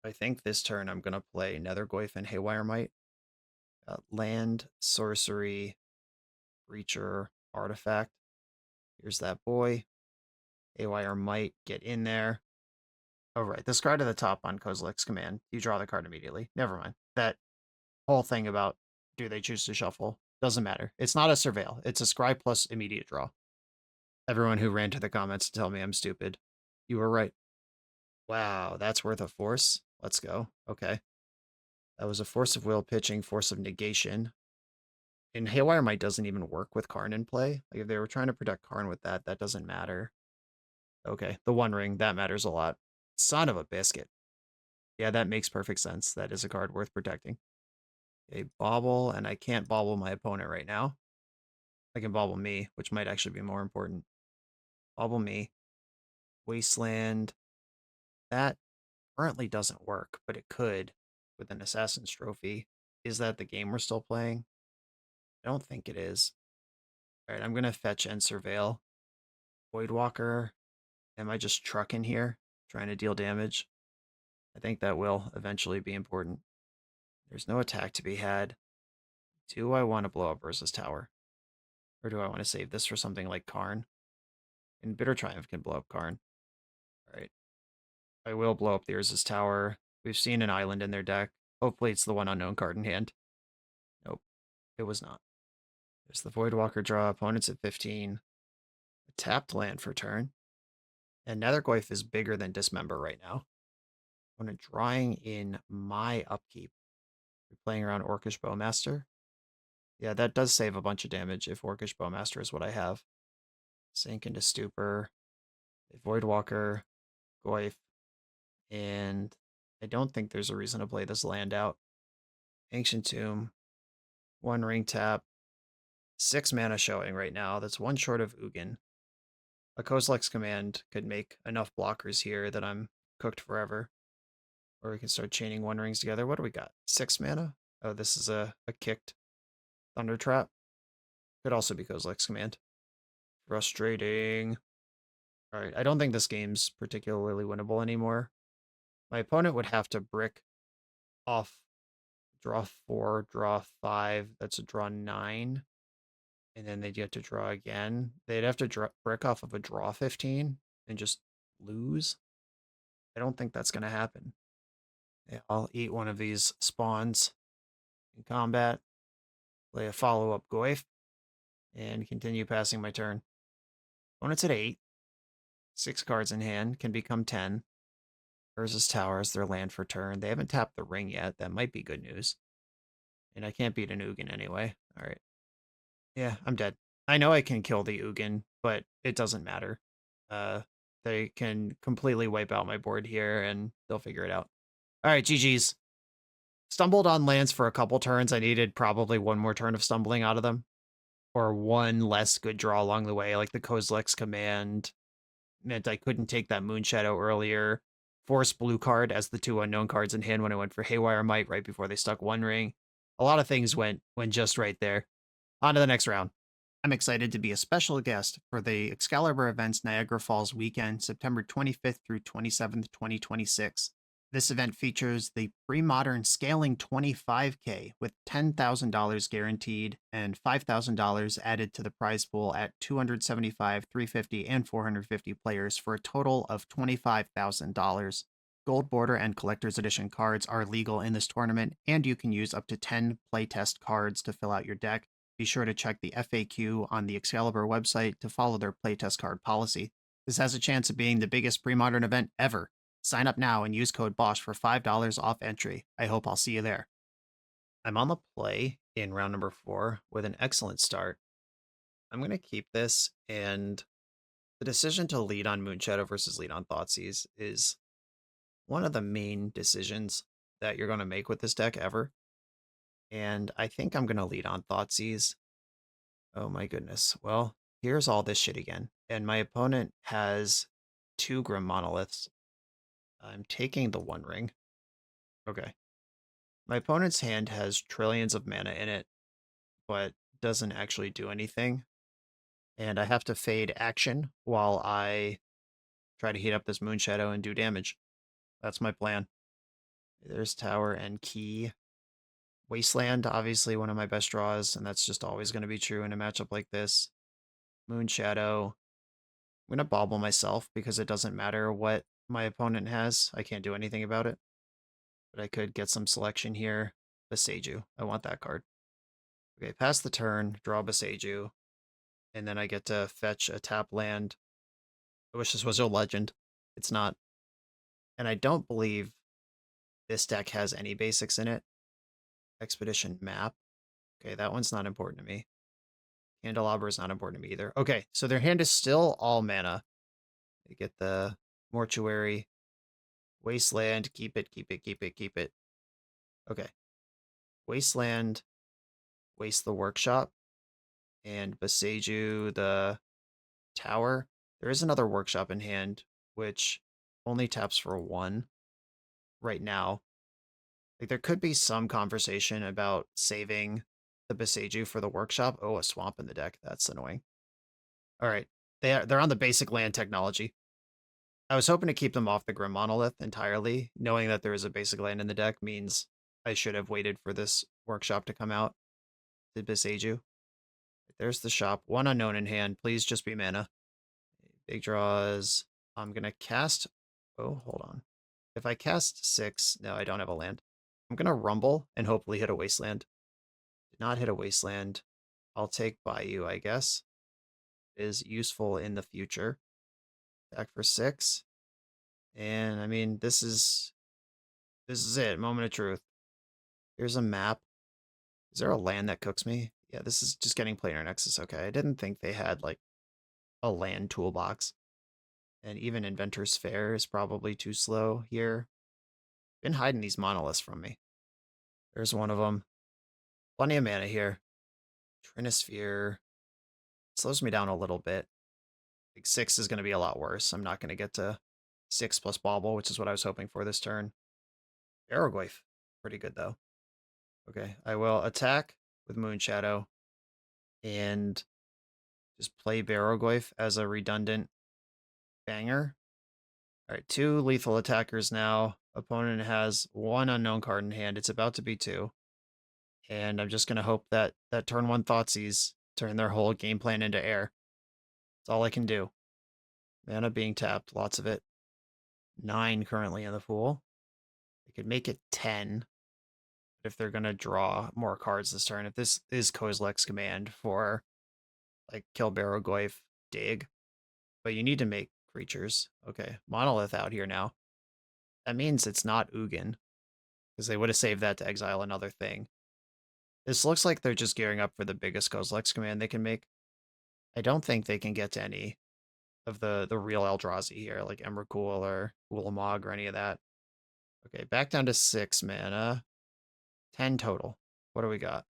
I think this turn I'm going to play Nethergoyf and Haywire Might. Land, sorcery, creature, artifact. Here's that boy. Haywire Might, get in there. Oh, right. The scry to the top on Kozilek's command. You draw the card immediately. Never mind. That whole thing about do they choose to shuffle doesn't matter. It's not a surveil. It's a scry plus immediate draw. Everyone who ran to the comments to tell me I'm stupid, you were right. Wow, that's worth a force. Let's go. Okay. That was a Force of Will pitching, Force of Negation. And Haywire Might doesn't even work with Karn in play. Like, if they were trying to protect Karn with that, that doesn't matter. Okay, the One Ring, that matters a lot. Son of a biscuit. Yeah, that makes perfect sense. That is a card worth protecting. Okay, bobble, and I can't bobble my opponent right now. I can bobble me, which might actually be more important. Bobble me. Wasteland. That currently doesn't work, but it could with an Assassin's Trophy. Is that the game we're still playing? I don't think it is. All right, I'm going to fetch and surveil. Voidwalker. Am I just trucking here, trying to deal damage? I think that will eventually be important. There's no attack to be had. Do I want to blow up Urza's Tower? Or do I want to save this for something like Karn? And Bitter Triumph can blow up Karn. Alright. I will blow up the Urza's Tower. We've seen an island in their deck. Hopefully it's the one unknown card in hand. Nope. It was not. There's the Voidwalker draw. Opponent's at 15. A tapped land for turn. And Nethergoyf is bigger than Dismember right now. Opponent drawing in my upkeep. We're playing around Orcish Bowmaster. Yeah, that does save a bunch of damage if Orcish Bowmaster is what I have. Sink into Stupor, Voidwalker, Goyf, and I don't think there's a reason to play this land out. Ancient Tomb, 1 ring tap, 6 mana showing right now. That's 1 short of Ugin. A Kozilek's command could make enough blockers here that I'm cooked forever. Or we can start chaining 1 rings together. What do we got? 6 mana? Oh, this is a kicked Thunder Trap. Could also be Kozilek's command. Frustrating. Alright, I don't think this game's particularly winnable anymore. My opponent would have to brick off draw 4, draw 5, that's a draw 9, and then they'd get to draw again. They'd have to brick off of a draw 15 and just lose. I don't think that's going to happen. Yeah, I'll eat one of these spawns in combat, play a follow-up Goyf, and continue passing my turn. Opponent's at 8. 6 cards in hand, can become 10. Urza's Tower is their land for turn. They haven't tapped the ring yet. That might be good news. And I can't beat an Ugin anyway. Alright. Yeah, I'm dead. I know I can kill the Ugin, but it doesn't matter. They can completely wipe out my board here, and they'll figure it out. All right, GG's. Stumbled on lands for a couple turns. I needed probably one more turn of stumbling out of them, or one less good draw along the way, like the Kozilek's Command meant I couldn't take that Moonshadow earlier. Force blue card as the 2 unknown cards in hand when I went for Haywire Might right before they stuck One Ring. A lot of things went just right there. On to the next round. I'm excited to be a special guest for the Excalibur events Niagara Falls weekend, September 25th through 27th, 2026. This event features the pre-modern scaling 25K with $10,000 guaranteed and $5,000 added to the prize pool at 275, 350, and 450 players for a total of $25,000. Gold Border and Collector's Edition cards are legal in this tournament, and you can use up to 10 playtest cards to fill out your deck. Be sure to check the FAQ on the Excalibur website to follow their playtest card policy. This has a chance of being the biggest pre-modern event ever. Sign up now and use code BOSH for $5 off entry. I hope I'll see you there. I'm on the play in round number 4 with an excellent start. I'm going to keep this, and the decision to lead on Moonshadow versus lead on Thoughtseize is one of the main decisions that you're going to make with this deck ever. And I think I'm going to lead on Thoughtseize. Oh my goodness. Well, here's all this shit again. And my opponent has 2 Grim Monoliths. I'm taking the One Ring. Okay. My opponent's hand has trillions of mana in it, but doesn't actually do anything. And I have to fade action while I try to heat up this Moonshadow and do damage. That's my plan. There's Tower and Key. Wasteland, obviously one of my best draws, and that's just always going to be true in a matchup like this. Moonshadow. I'm going to bobble myself because it doesn't matter what my opponent has. I can't do anything about it. But I could get some selection here. Boseiju. I want that card. Okay, pass the turn, draw Boseiju, and then I get to fetch a tap land. I wish this was a legend. It's not. And I don't believe this deck has any basics in it. Expedition Map. Okay, that one's not important to me. Candelabra is not important to me either. Okay, so their hand is still all mana. They get the Mortuary. Wasteland. Keep it, keep it, keep it, keep it. Okay. Wasteland. Waste the Workshop. And Boseiju the Tower. There is another Workshop in hand, which only taps for 1 right now. Like, there could be some conversation about saving the Boseiju for the Workshop. Oh, a Swamp in the deck. That's annoying. All right. They're on the basic land technology. I was hoping to keep them off the Grim Monolith entirely. Knowing that there is a basic land in the deck means I should have waited for this Workshop to come out. Did Boseiju. There's the shop. 1 unknown in hand. Please just be mana. Big draws. I'm going to cast... Oh, hold on. If I cast 6... No, I don't have a land. I'm going to Rumble and hopefully hit a Wasteland. Did not hit a Wasteland. I'll take Bayou, I guess. It is useful in the future. Back for 6. And, I mean, this is it. Moment of truth. Here's a map. Is there a land that cooks me? Yeah, this is just getting Planar Nexus. Okay, I didn't think they had, like, a land toolbox. And even Inventor's Fair is probably too slow here. Been hiding these monoliths from me. There's one of them. Plenty of mana here. Trinisphere slows me down a little bit. Like 6 is going to be a lot worse. I'm not going to get to 6 plus Bauble, which is what I was hoping for this turn. Barrowgoyf. Pretty good, though. Okay, I will attack with Moonshadow and just play Barrowgoyf as a redundant banger. All right, 2 lethal attackers now. Opponent has 1 unknown card in hand. It's about to be 2. And I'm just going to hope that turn 1 Thoughtseize turn their whole game plan into air. That's all I can do. Mana being tapped, lots of it. 9 currently in the pool. They could make it 10 if they're going to draw more cards this turn. If this is Kozilek's Command for, like, kill Barrowgoyf, dig. But you need to make creatures. Okay, Monolith out here now. That means it's not Ugin, because they would have saved that to exile another thing. This looks like they're just gearing up for the biggest Kozilek's Command they can make. I don't think they can get to any of the real Eldrazi here, like Emrakul or Ulamog or any of that. Okay, back down to 6 mana. 10 total. What do we got?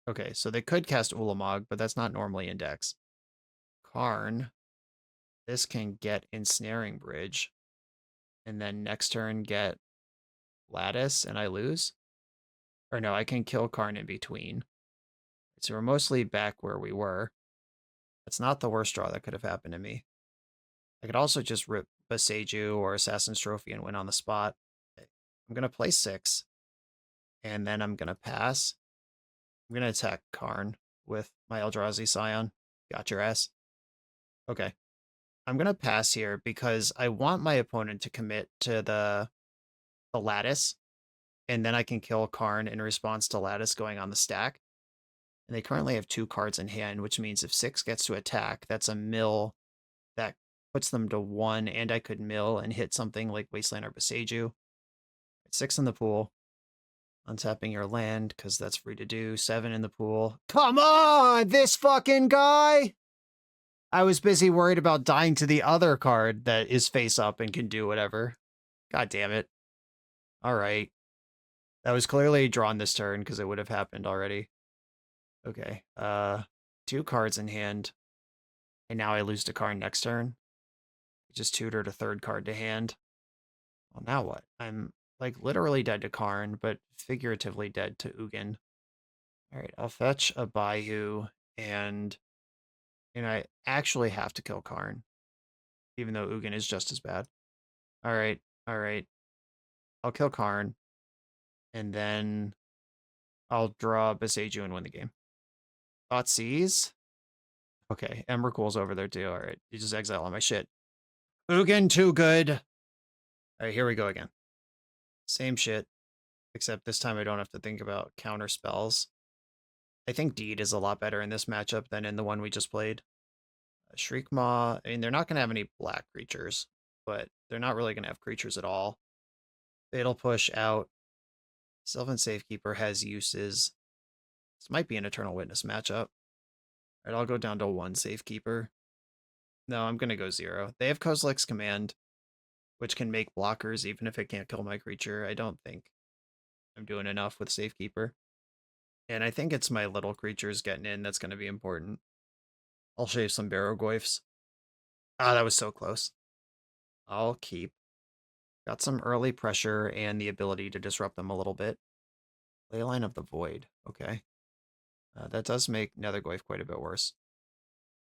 Okay, so they could cast Ulamog, but that's not normally in decks. Karn. This can get Ensnaring Bridge. And then next turn get Lattice, and I lose? Or no, I can kill Karn in between. So we're mostly back where we were. That's not the worst draw that could have happened to me. I could also just rip Boseiju or Assassin's Trophy and win on the spot. I'm going to play 6, and then I'm going to pass. I'm going to attack Karn with my Eldrazi Scion. Got your ass. Okay. I'm going to pass here because I want my opponent to commit to the Lattice, and then I can kill Karn in response to Lattice going on the stack. And they currently have 2 cards in hand, which means if 6 gets to attack, that's a mill that puts them to 1, and I could mill and hit something like Wasteland or Boseiju. 6 in the pool. Untapping your land, because that's free to do. 7 in the pool. Come on, this fucking guy! I was busy worried about dying to the other card that is face up and can do whatever. God damn it. Alright. That was clearly drawn this turn, because it would have happened already. Okay, 2 cards in hand. And now I lose to Karn next turn. Just tutored a 3rd card to hand. Well, now what? I'm, like, literally dead to Karn, but figuratively dead to Ugin. Alright, I'll fetch a Bayou, and I actually have to kill Karn, even though Ugin is just as bad. Alright, alright. I'll kill Karn, and then I'll draw Boseiju and win the game. Thoughtseize? Okay, Emrakul's over there too. Alright, you just exile all my shit. Ugin, too good! Alright, here we go again. Same shit, except this time I don't have to think about counter spells. I think Deed is a lot better in this matchup than in the one we just played. Shriekmaw, I mean, they're not going to have any black creatures, but they're not really going to have creatures at all. Fatal Push out. Sylvan Safekeeper has uses. This might be an Eternal Witness matchup. All right, I'll go down to 1 Safekeeper. No, I'm going to go 0. They have Kozilek's Command, which can make blockers even if it can't kill my creature. I don't think I'm doing enough with Safekeeper. And I think it's my little creatures getting in that's going to be important. I'll shave some Barrowgoyfs. Ah, that was so close. I'll keep. Got some early pressure and the ability to disrupt them a little bit. Leyline of the Void. Okay. That does make Nethergoyf quite a bit worse.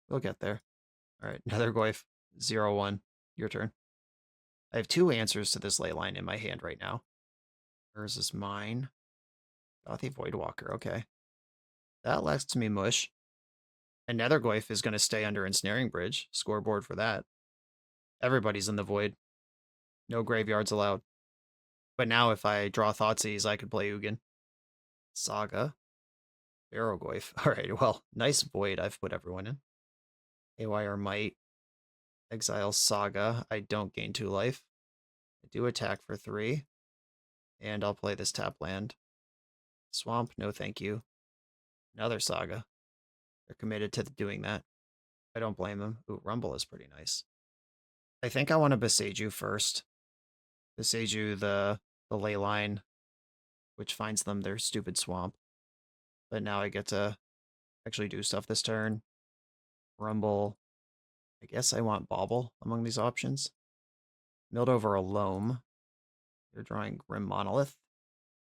We'll get there. All right, Nethergoyf, 0-1. Your turn. I have 2 answers to this Leyline in my hand right now. Hers is mine. Gothy Voidwalker, okay. That lets me mush. And Nethergoyf is going to stay under Ensnaring Bridge. Scoreboard for that. Everybody's in the void. No graveyards allowed. But now if I draw Thoughtseize, I could play Ugin. Saga. Barrowgoyf. Alright, well, nice void I've put everyone in. Haywire Might. Exile Saga. I don't gain 2 life. I do attack for 3. And I'll play this tap land. Swamp, no thank you. Another Saga. They're committed to doing that. I don't blame them. Ooh, Rumble is pretty nice. I think I want to Boseiju first. Boseiju the ley line, which finds them their stupid swamp. But now I get to actually do stuff this turn. Rumble. I guess I want Bauble among these options. Milled over a Loam. You're drawing Grim Monolith.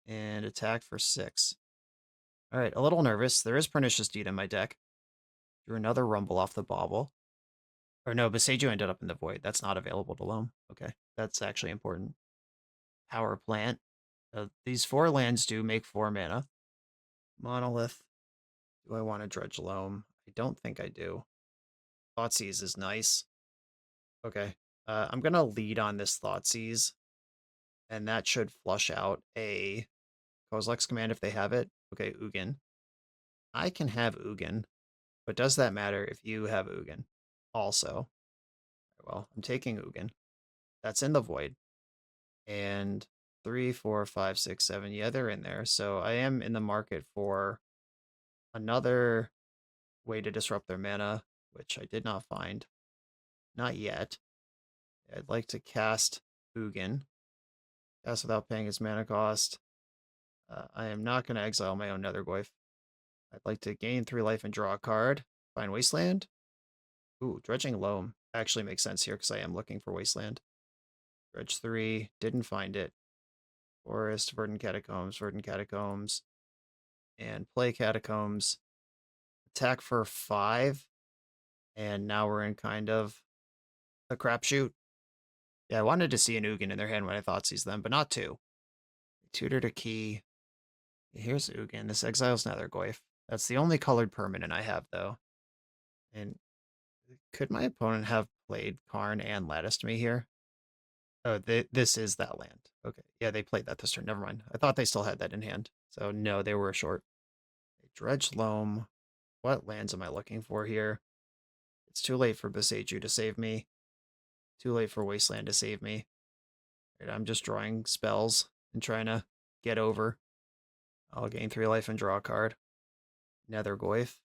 And attack for 6. Alright, a little nervous. There is Pernicious Deed in my deck. Drew another Rumble off the Bauble. Or no, Boseiju ended up in the Void. That's not available to Loam. Okay, that's actually important. Power Plant. These 4 lands do make 4 mana. Monolith. Do I want to Dredge Loam? I don't think I do. Thoughtseize is nice. Okay. I'm going to lead on this Thoughtseize. And that should flush out a Kozilek's Command if they have it. Okay, Ugin. I can have Ugin. But does that matter if you have Ugin? Also. Well, I'm taking Ugin. That's in the Void. And 3, 4, 5, 6, 7. Yeah, they're in there. So I am in the market for another way to disrupt their mana, which I did not find. Not yet. I'd like to cast Ugin. Cast without paying its mana cost. I am not going to exile my own Nethergoyf. I'd like to gain 3 life and draw a card. Find Wasteland. Ooh, Dredging Loam actually makes sense here because I am looking for Wasteland. Dredge 3, didn't find it. Forest, Verdant Catacombs, and play Catacombs. Attack for 5, and now we're in kind of a crapshoot. Yeah, I wanted to see an Ugin in their hand when I thought sees them, but not 2. Tutor to key. Here's Ugin. This exiles Nethergoyf. That's the only colored permanent I have, though. And could my opponent have played Karn and Latticed me here? Oh, this is that land. Okay. Yeah, they played that this turn. Never mind. I thought they still had that in hand. So, no, they were short. Dredge Loam. What lands am I looking for here? It's too late for Boseiju to save me. Too late for Wasteland to save me. Right, I'm just drawing spells and trying to get over. I'll gain 3 life and draw a card. Nethergoyf.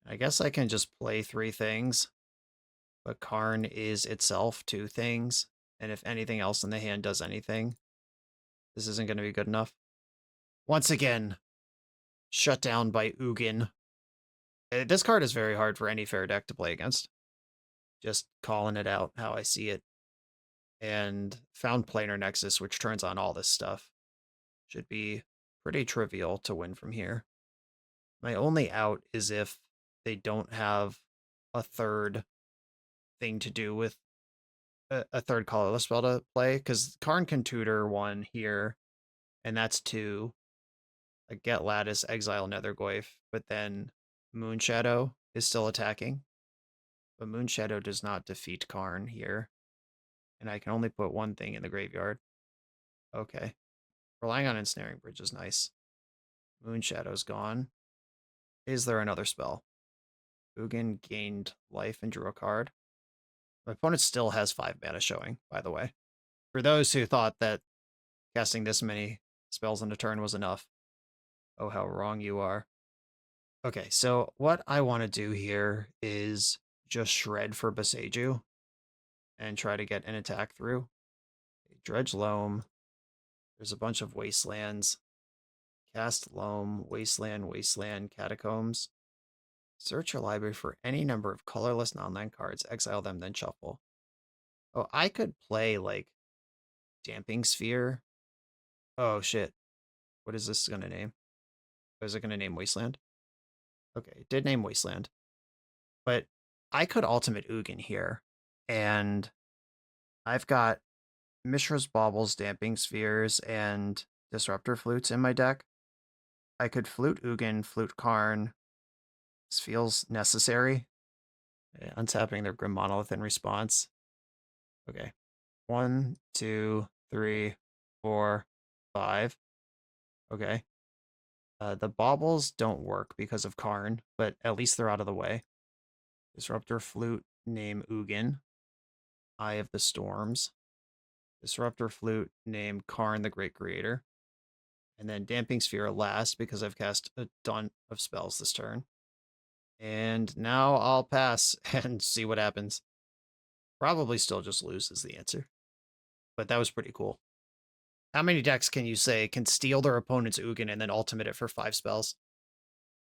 I guess I can just play 3 things. But Karn is itself 2 things. And if anything else in the hand does anything, this isn't going to be good enough. Once again, shut down by Ugin. This card is very hard for any fair deck to play against. Just calling it out how I see it. And found Planar Nexus, which turns on all this stuff. Should be pretty trivial to win from here. My only out is if they don't have a third thing to do with a third colorless spell to play, because Karn can tutor 1 here, and that's 2. I get Lattice, exile Nethergoyf, but then Moonshadow is still attacking. But Moonshadow does not defeat Karn here. And I can only put 1 thing in the graveyard. Okay. Relying on Ensnaring Bridge is nice. Moonshadow's gone. Is there another spell? Ugin gained life and drew a card. My opponent still has 5 mana showing, by the way. For those who thought that casting this many spells in a turn was enough, oh, how wrong you are. Okay, so what I want to do here is just shred for Boseiju and try to get an attack through. Dredge Loam. There's a bunch of Wastelands. Cast Loam, Wasteland, Catacombs. Search your library for any number of colorless non-land cards, exile them, then shuffle. Oh, I could play, like, Damping Sphere. Oh, shit. What is this going to name? Is it going to name Wasteland? Okay, it did name Wasteland. But I could ultimate Ugin here, and I've got Mishra's Baubles, Damping Spheres, and Disruptor Flutes in my deck. I could flute Ugin, flute Karn. This feels necessary. Untapping their Grim Monolith in response. Okay. 1, 2, 3, 4, 5. Okay. The Baubles don't work because of Karn, but at least they're out of the way. Disruptor Flute, name Ugin. Eye of the Storms. Disruptor Flute, name Karn the Great Creator. And then Damping Sphere last because I've cast a ton of spells this turn. And now I'll pass and see what happens. Probably still just lose is the answer. But that was pretty cool. How many decks can you say can steal their opponent's Ugin and then ultimate it for 5 spells?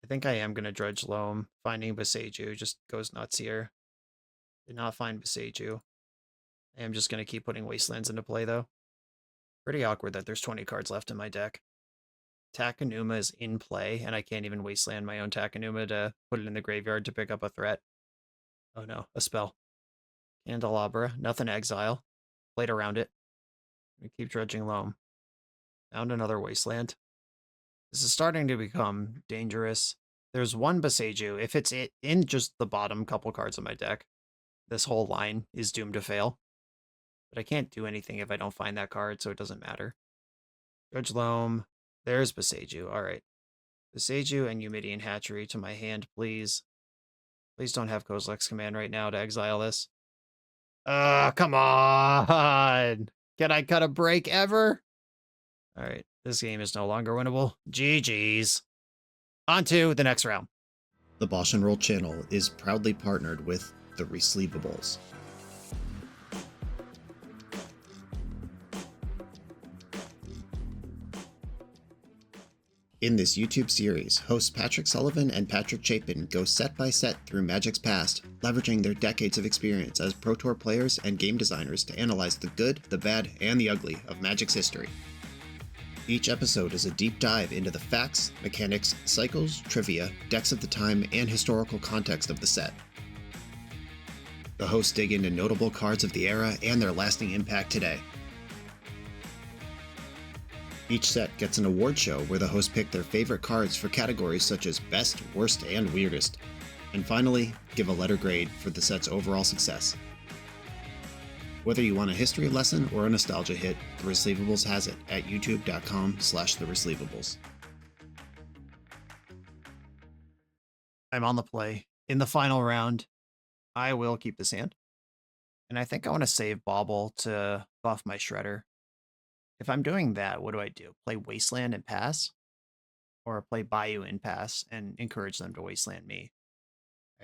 I think I am going to Dredge Loam. Finding Boseiju just goes nuts here. Did not find Boseiju. I am just going to keep putting Wastelands into play, though. Pretty awkward that there's 20 cards left in my deck. Takenuma is in play, and I can't even Wasteland my own Takenuma to put it in the graveyard to pick up a threat. Oh no, a spell. Candelabra, nothing to exile. Played around it. We keep Dredging Loam. Found another Wasteland. This is starting to become dangerous. There's 1 Boseiju. If it's in just the bottom couple cards of my deck, this whole line is doomed to fail. But I can't do anything if I don't find that card, so it doesn't matter. Dredge Loam. There's Boseiju. Alright. Boseiju and Eumidian Hatchery to my hand, please. Please don't have Kozilek's Command right now to exile this. Come on! Can I cut a break ever? Alright, this game is no longer winnable. GG's. On to the next round. The BoshNRoll channel is proudly partnered with the Resleevables. In this YouTube series, hosts Patrick Sullivan and Patrick Chapin go set by set through Magic's past, leveraging their decades of experience as Pro Tour players and game designers to analyze the good, the bad, and the ugly of Magic's history. Each episode is a deep dive into the facts, mechanics, cycles, trivia, decks of the time, and historical context of the set. The hosts dig into notable cards of the era and their lasting impact today. Each set gets an award show where the hosts pick their favorite cards for categories such as Best, Worst, and Weirdest. And finally, give a letter grade for the set's overall success. Whether you want a history lesson or a nostalgia hit, The Receivables has it at youtube.com/thereceivables. I'm on the play. In the final round, I will keep this hand. And I think I want to save Bauble to buff my Shredder. If I'm doing that, what do? Play Wasteland and pass? Or play Bayou and pass and encourage them to Wasteland me?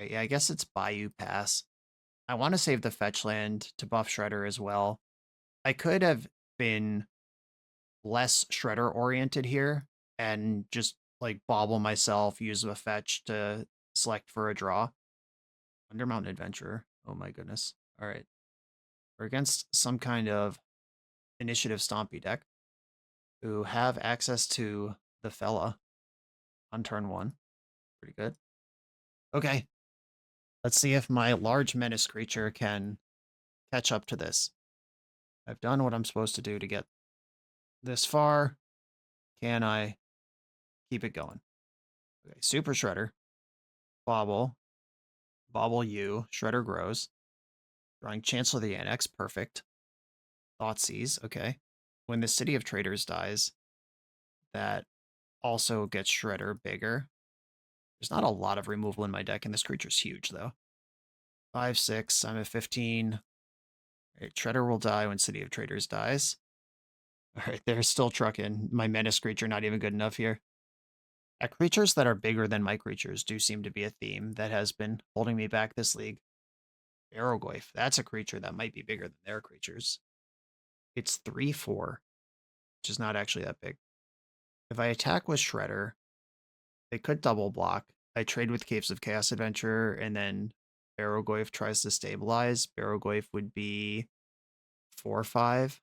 Yeah, I guess it's Bayou pass. I want to save the fetch land to buff Shredder as well. I could have been less Shredder oriented here and just like bobble myself, use a fetch to select for a draw. Undermountain Adventurer. Oh my goodness. All right. We're against some kind of initiative stompy deck who have access to the fella on turn 1. Pretty good. Okay. Let's see if my large menace creature can catch up to this. I've done what I'm supposed to do to get this far. Can I keep it going? Okay, Super Shredder. Bobble. Bobble you. Shredder grows. Drawing Chancellor of the Annex. Perfect. Thoughtseize. Okay. When the City of Traders dies, that also gets Shredder bigger. There's not a lot of removal in my deck, and this creature's huge, though. 5/6. I'm at 15. Right, Shredder will die when City of Traders dies. All right, they're still trucking. My menace creature not even good enough here. Creatures that are bigger than my creatures do seem to be a theme that has been holding me back this league. Barrowgoyf. That's a creature that might be bigger than their creatures. It's 3/4, which is not actually that big. If I attack with Shredder, they could double block. I trade with Caves of Chaos Adventure, and then Barrowgoyf tries to stabilize. Barrowgoyf would be 4/5.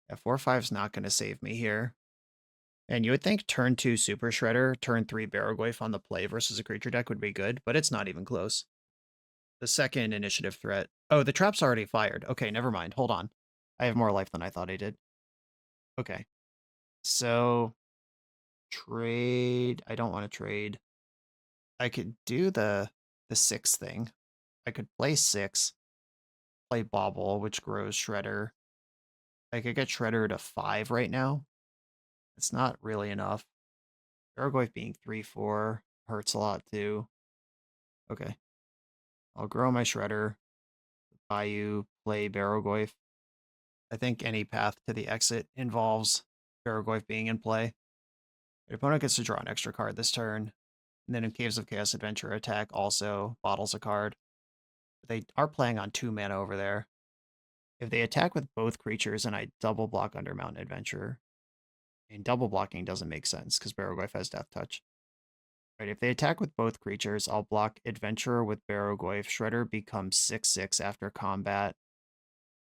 Yeah, 4/5 is not going to save me here. And you would think turn 2 Super Shredder, turn 3 Barrowgoyf on the play versus a creature deck would be good, but it's not even close. The second initiative threat. Oh, the trap's already fired. Okay, never mind. Hold on. I have more life than I thought I did. Okay. So, trade. I don't want to trade. I could do the 6 thing. I could play 6, play Bauble, which grows Shredder. I could get Shredder to 5 right now. It's not really enough. Barrowgoyf being 3/4 hurts a lot too. Okay. I'll grow my Shredder. Bayou, play Barrowgoyf. I think any path to the exit involves Barrowgoyf being in play. The opponent gets to draw an extra card this turn. And then in Caves of Chaos Adventure, attack also bottles a card. But they are playing on 2 mana over there. If they attack with both creatures and I double block Undermountain Adventure, and double blocking doesn't make sense because Barrowgoyf has Death Touch. Right, if they attack with both creatures, I'll block Adventurer with Barrowgoyf. Shredder becomes 6/6 after combat.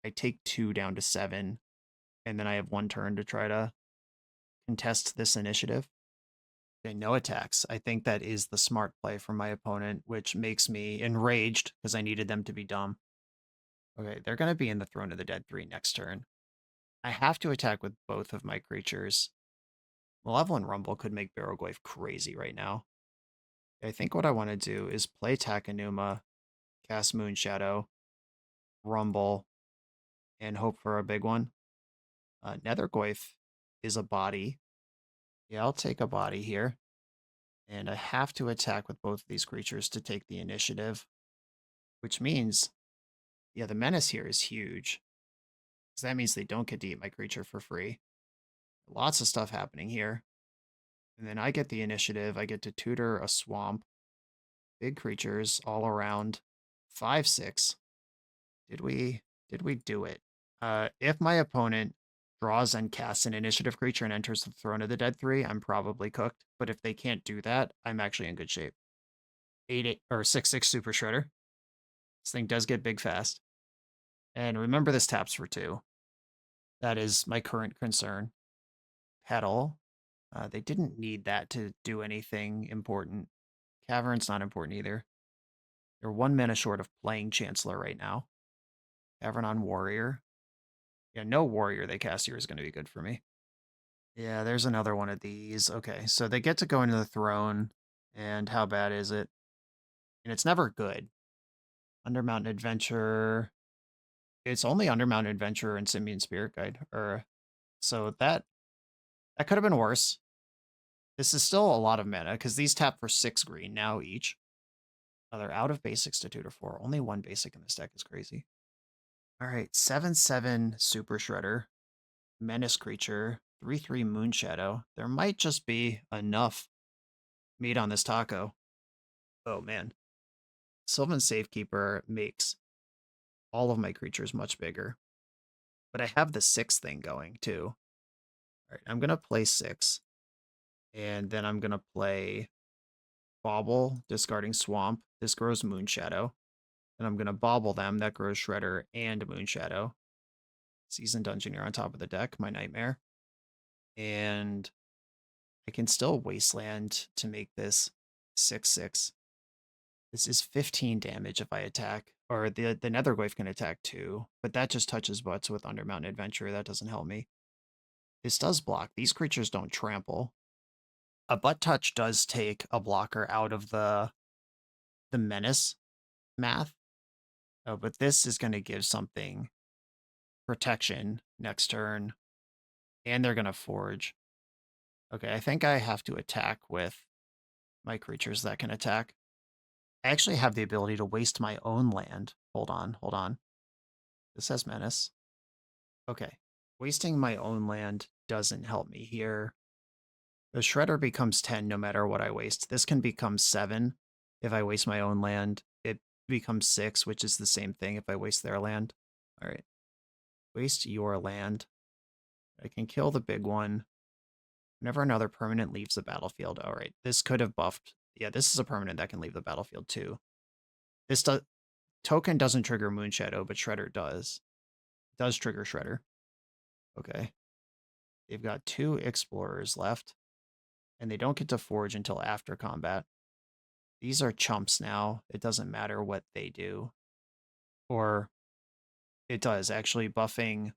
I take 2 down to 7, and then I have 1 turn to try to contest this initiative. Okay, no attacks. I think that is the smart play from my opponent, which makes me enraged because I needed them to be dumb. Okay, they're going to be in the Throne of the Dead 3 next turn. I have to attack with both of my creatures. Malevolent Rumble could make Barrowgoyf crazy right now. I think what I want to do is play Takenuma, cast Moonshadow, Rumble, and hope for a big one. Nethergoyf is a body. Yeah, I'll take a body here. And I have to attack with both of these creatures to take the initiative. Which means, yeah, the menace here is huge. Because that means they don't get to eat my creature for free. Lots of stuff happening here. And then I get the initiative. I get to tutor a swamp. Big creatures all around. 5/6. Did we do it? If my opponent draws and casts an initiative creature and enters the Throne of the Dead 3, I'm probably cooked. But if they can't do that, I'm actually in good shape. 8 or 6/6 Super Shredder. This thing does get big fast. And remember, this taps for 2. That is my current concern. Petal. They didn't need that to do anything important. Cavern's not important either. They're 1 mana short of playing Chancellor right now. Cavern on Warrior. Yeah, no Warrior they cast here is going to be good for me. Yeah, there's another one of these. Okay, so they get to go into the Throne, and how bad is it? And it's never good. Undermountain Adventure. It's only Undermountain Adventure and Simian Spirit Guide. So that could have been worse. This is still a lot of mana, because these tap for 6 green now each. Oh, they're out of basics to 2 to 4. Only 1 basic in this deck is crazy. Alright, 7/7 Super Shredder. Menace Creature. 3/3 Moonshadow. There might just be enough meat on this taco. Oh, man. Sylvan Safekeeper makes all of my creatures much bigger. But I have the 6 thing going, too. Alright, I'm going to play 6. And then I'm going to play Bobble, discarding Swamp. This grows Moonshadow. And I'm going to Bobble them. That grows Shredder and Moonshadow. Seasoned Dungeoneer on top of the deck, my nightmare. And I can still Wasteland to make this 6/6. This is 15 damage if I attack. Or the Nethergoyf can attack too. But that just touches butts with Undermountain Adventure. That doesn't help me. This does block. These creatures don't trample. A butt touch does take a blocker out of the menace math. Oh, but this is going to give something protection next turn. And they're going to forge. Okay, I think I have to attack with my creatures that can attack. I actually have the ability to waste my own land. Hold on. This has menace. Okay, wasting my own land doesn't help me here. The Shredder becomes 10 no matter what I waste. This can become 7 if I waste my own land. It becomes 6, which is the same thing if I waste their land. All right. Waste your land. I can kill the big one. Whenever another permanent leaves the battlefield. All right. This could have buffed. Yeah, this is a permanent that can leave the battlefield too. This token doesn't trigger Moonshadow, but Shredder does. It does trigger Shredder. Okay. They've got 2 Explorers left. And they don't get to forge until after combat. These are chumps now. It doesn't matter what they do. Or it does. Actually, buffing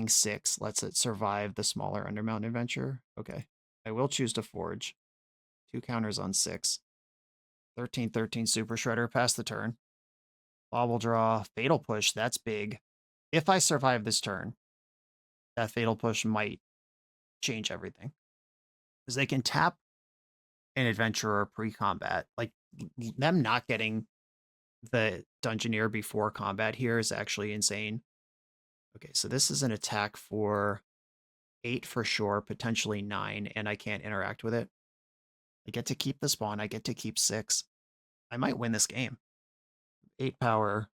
6 lets it survive the smaller Undermountain Adventure. Okay. I will choose to forge. 2 counters on 6. 13/13 Super Shredder, pass the turn. Bobble draw, Fatal Push, that's big. If I survive this turn, that Fatal Push might change everything. Because they can tap an Adventurer pre-combat. Like, them not getting the Dungeoneer before combat here is actually insane. Okay, so this is an attack for 8 for sure, potentially 9, and I can't interact with it. I get to keep the spawn, I get to keep 6. I might win this game. 8 power,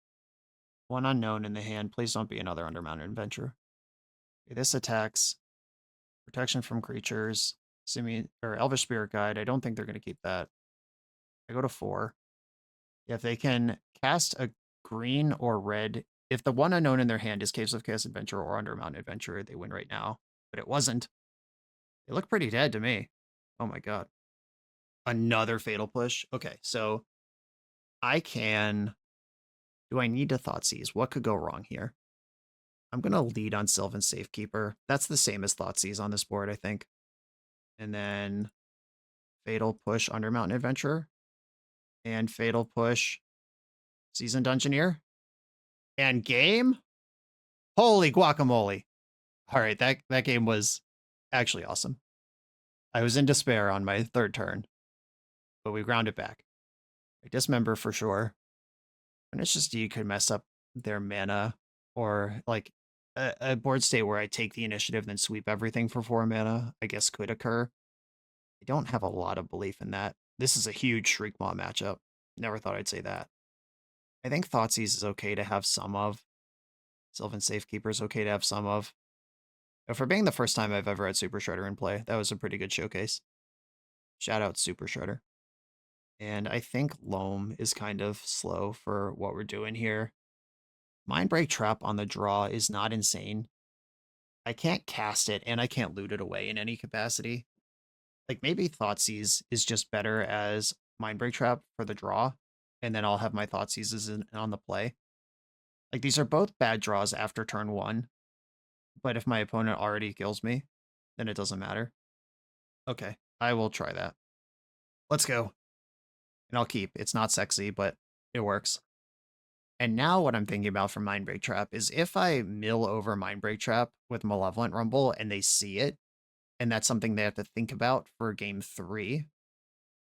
1 unknown in the hand. Please don't be another Undermountain Adventure. Okay, this attacks protection from creatures, Elvish Spirit Guide. I don't think they're going to keep that. I go to 4. If they can cast a green or red, if the 1 unknown in their hand is Caves of Chaos Adventure or Undermountain Adventure, they win right now. But it wasn't. They look pretty dead to me. Oh my god. Another Fatal Push. Okay, so I can... Do I need to Thoughtseize? What could go wrong here? I'm going to lead on Sylvan Safekeeper. That's the same as Thoughtseize on this board, I think. And then Fatal Push Undermountain Adventure. And Fatal Push Seasoned Dungeoneer. And game? Holy guacamole. All right, that game was actually awesome. I was in despair on my 3rd turn, but we ground it back. I dismember for sure. And it's just you could mess up their mana, or like a board state where I take the initiative then sweep everything for 4 mana, I guess could occur. I don't have a lot of belief in that. This is a huge Shriekmaw matchup. Never thought I'd say that. I think Thoughtseize is okay to have some of. Sylvan Safekeeper is okay to have some of. For being the first time I've ever had Super Shredder in play, that was a pretty good showcase. Shout out Super Shredder. And I think Loam is kind of slow for what we're doing here. Mindbreak Trap on the draw is not insane. I can't cast it, and I can't loot it away in any capacity. Like, maybe Thoughtseize is just better as Mindbreak Trap for the draw, and then I'll have my Thoughtseizes on the play. Like, these are both bad draws after turn 1, but if my opponent already kills me, then it doesn't matter. Okay, I will try that. Let's go. And I'll keep. It's not sexy, but it works. And now what I'm thinking about for Mindbreak Trap is if I mill over Mindbreak Trap with Malevolent Rumble and they see it, and that's something they have to think about for game 3,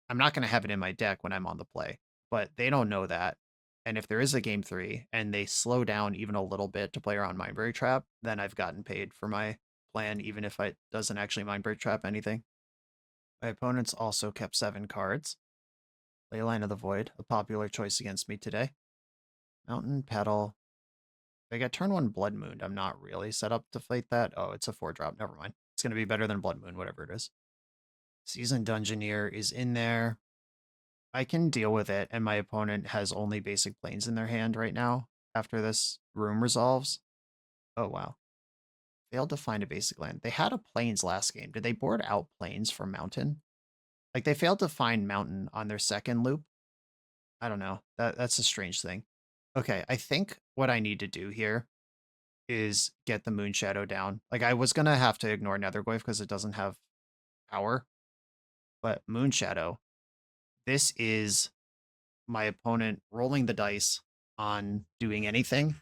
I'm not going to have it in my deck when I'm on the play, but they don't know that. And if there is a game 3 and they slow down even a little bit to play around Mindbreak Trap, then I've gotten paid for my plan, even if it doesn't actually Mindbreak Trap anything. My opponent's also kept 7 cards. Leyline of the Void, a popular choice against me today. Mountain Petal. If I get turn 1 Blood Moon, I'm not really set up to fight that. Oh, it's a 4-drop. Never mind. It's going to be better than Blood Moon, whatever it is. Seasoned Dungeoneer is in there. I can deal with it, and my opponent has only basic planes in their hand right now after this room resolves. Oh, wow. Failed to find a basic land. They had a plains last game. Did they board out plains for mountain? Like, they failed to find mountain on their second loop. I don't know. That's a strange thing. Okay, I think what I need to do here is get the Moonshadow down. Like, I was gonna have to ignore Nethergoyf because it doesn't have power, but Moonshadow, this is my opponent rolling the dice on doing anything,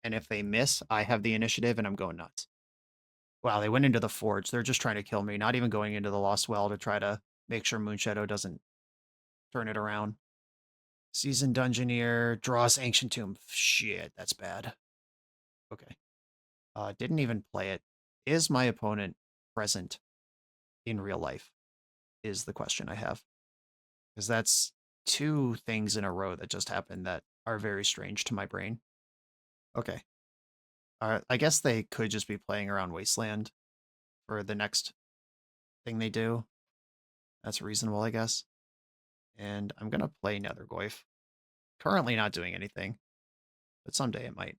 and if they miss, I have the initiative and I'm going nuts. Wow, they went into the Forge. They're just trying to kill me, not even going into the Lost Well to try to make sure Moonshadow doesn't turn it around. Seasoned Dungeoneer, draws Ancient Tomb. Shit, that's bad. Okay. Didn't even play it. Is my opponent present in real life? Is the question I have. Because that's 2 things in a row that just happened that are very strange to my brain. Okay. I guess they could just be playing around Wasteland for the next thing they do. That's reasonable, I guess. And I'm going to play Nethergoyf. Currently not doing anything, but someday it might.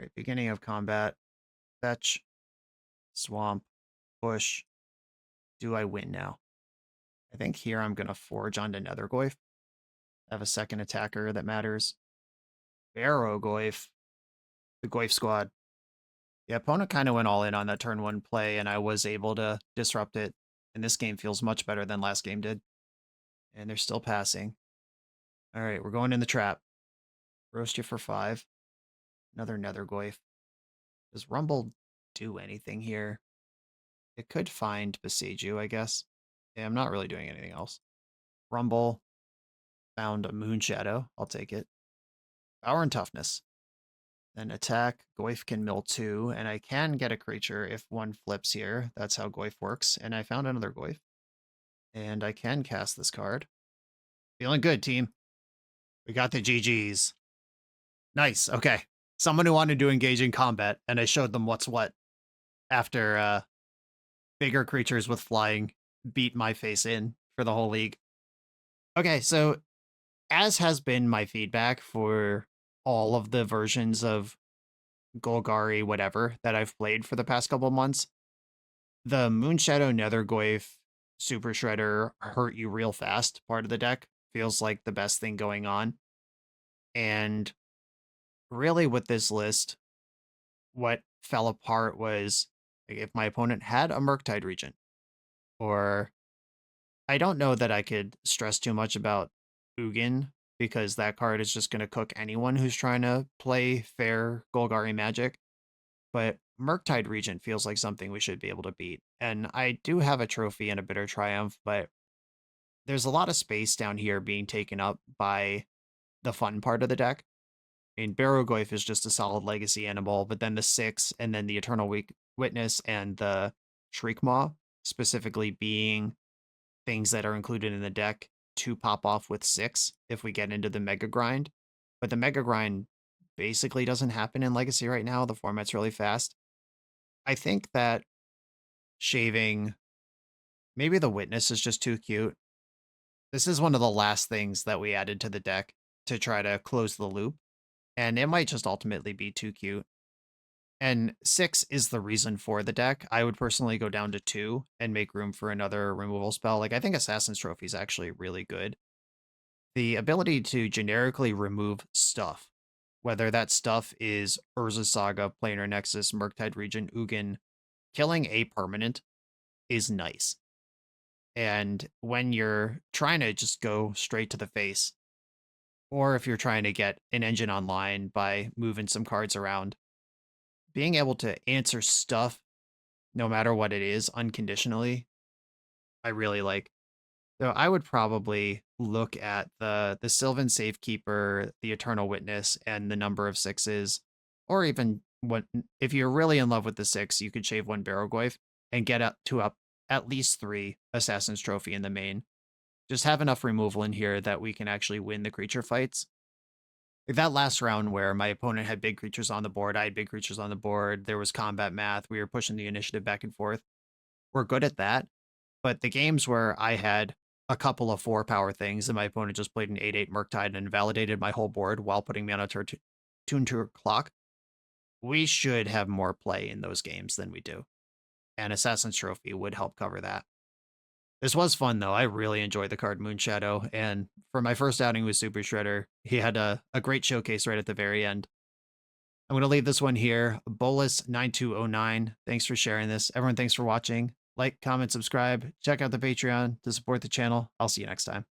Right, beginning of combat. Fetch. Swamp. Push. Do I win now? I think here I'm going to forge onto Nethergoyf. Have a second attacker that matters. Barrowgoyf. The Goyf squad. The opponent kind of went all in on that turn 1 play, and I was able to disrupt it. And this game feels much better than last game did. And they're still passing. All right, we're going in the trap. Roast you for 5. Another Nethergoyf. Does Rumble do anything here? It could find Besiju, I guess. Yeah, I'm not really doing anything else. Rumble. Found a Moonshadow. I'll take it. Power and Toughness. Then attack. Goyf can mill 2, and I can get a creature if one flips here. That's how Goyf works. And I found another Goyf. And I can cast this card. Feeling good, team. We got the GGs. Nice. Okay. Someone who wanted to engage in combat, and I showed them what's what after bigger creatures with flying beat my face in for the whole league. Okay, so as has been my feedback for all of the versions of Golgari, whatever, that I've played for the past couple months, the Moonshadow Nethergoyf Super Shredder hurt you real fast part of the deck feels like the best thing going on. And really with this list, what fell apart was if my opponent had a Murktide Regent, or I don't know that I could stress too much about Ugin, because that card is just going to cook anyone who's trying to play fair Golgari Magic. But Murktide Regent feels like something we should be able to beat. And I do have a trophy and a Bitter Triumph, but there's a lot of space down here being taken up by the fun part of the deck. I mean, Barrowgoyf is just a solid legacy animal, but then the 6 and then the Eternal Witness and the Shriekmaw specifically being things that are included in the deck to pop off with 6 if we get into the Mega Grind. But the Mega Grind basically doesn't happen in Legacy right now. The format's really fast. I think that shaving, maybe the Witness is just too cute. This is one of the last things that we added to the deck to try to close the loop, and it might just ultimately be too cute. And 6 is the reason for the deck. I would personally go down to 2 and make room for another removal spell. Like, I think Assassin's Trophy is actually really good. The ability to generically remove stuff, whether that stuff is Urza Saga, Planar Nexus, Murktide Region, Ugin, killing a permanent is nice. And when you're trying to just go straight to the face, or if you're trying to get an engine online by moving some cards around, being able to answer stuff, no matter what it is, unconditionally, I really like. So I would probably look at the Sylvan Safekeeper, the Eternal Witness, and the number of sixes, or even what if you're really in love with the 6, you could shave one Barrowgoyf and get up at least 3 Assassin's Trophy in the main. Just have enough removal in here that we can actually win the creature fights. Like that last round where my opponent had big creatures on the board, I had big creatures on the board, there was combat math, we were pushing the initiative back and forth. We're good at that. But the games where I had a couple of 4 power things and my opponent just played an 8/8 Murktide and validated my whole board while putting me on a tune to a clock, we should have more play in those games than we do. And Assassin's Trophy would help cover that. This was fun, though. I really enjoyed the card Moonshadow, and for my first outing with Super Shredder, he had a great showcase right at the very end. I'm going to leave this one here. Bolus9209, thanks for sharing this. Everyone, thanks for watching. Like, comment, subscribe. Check out the Patreon to support the channel. I'll see you next time.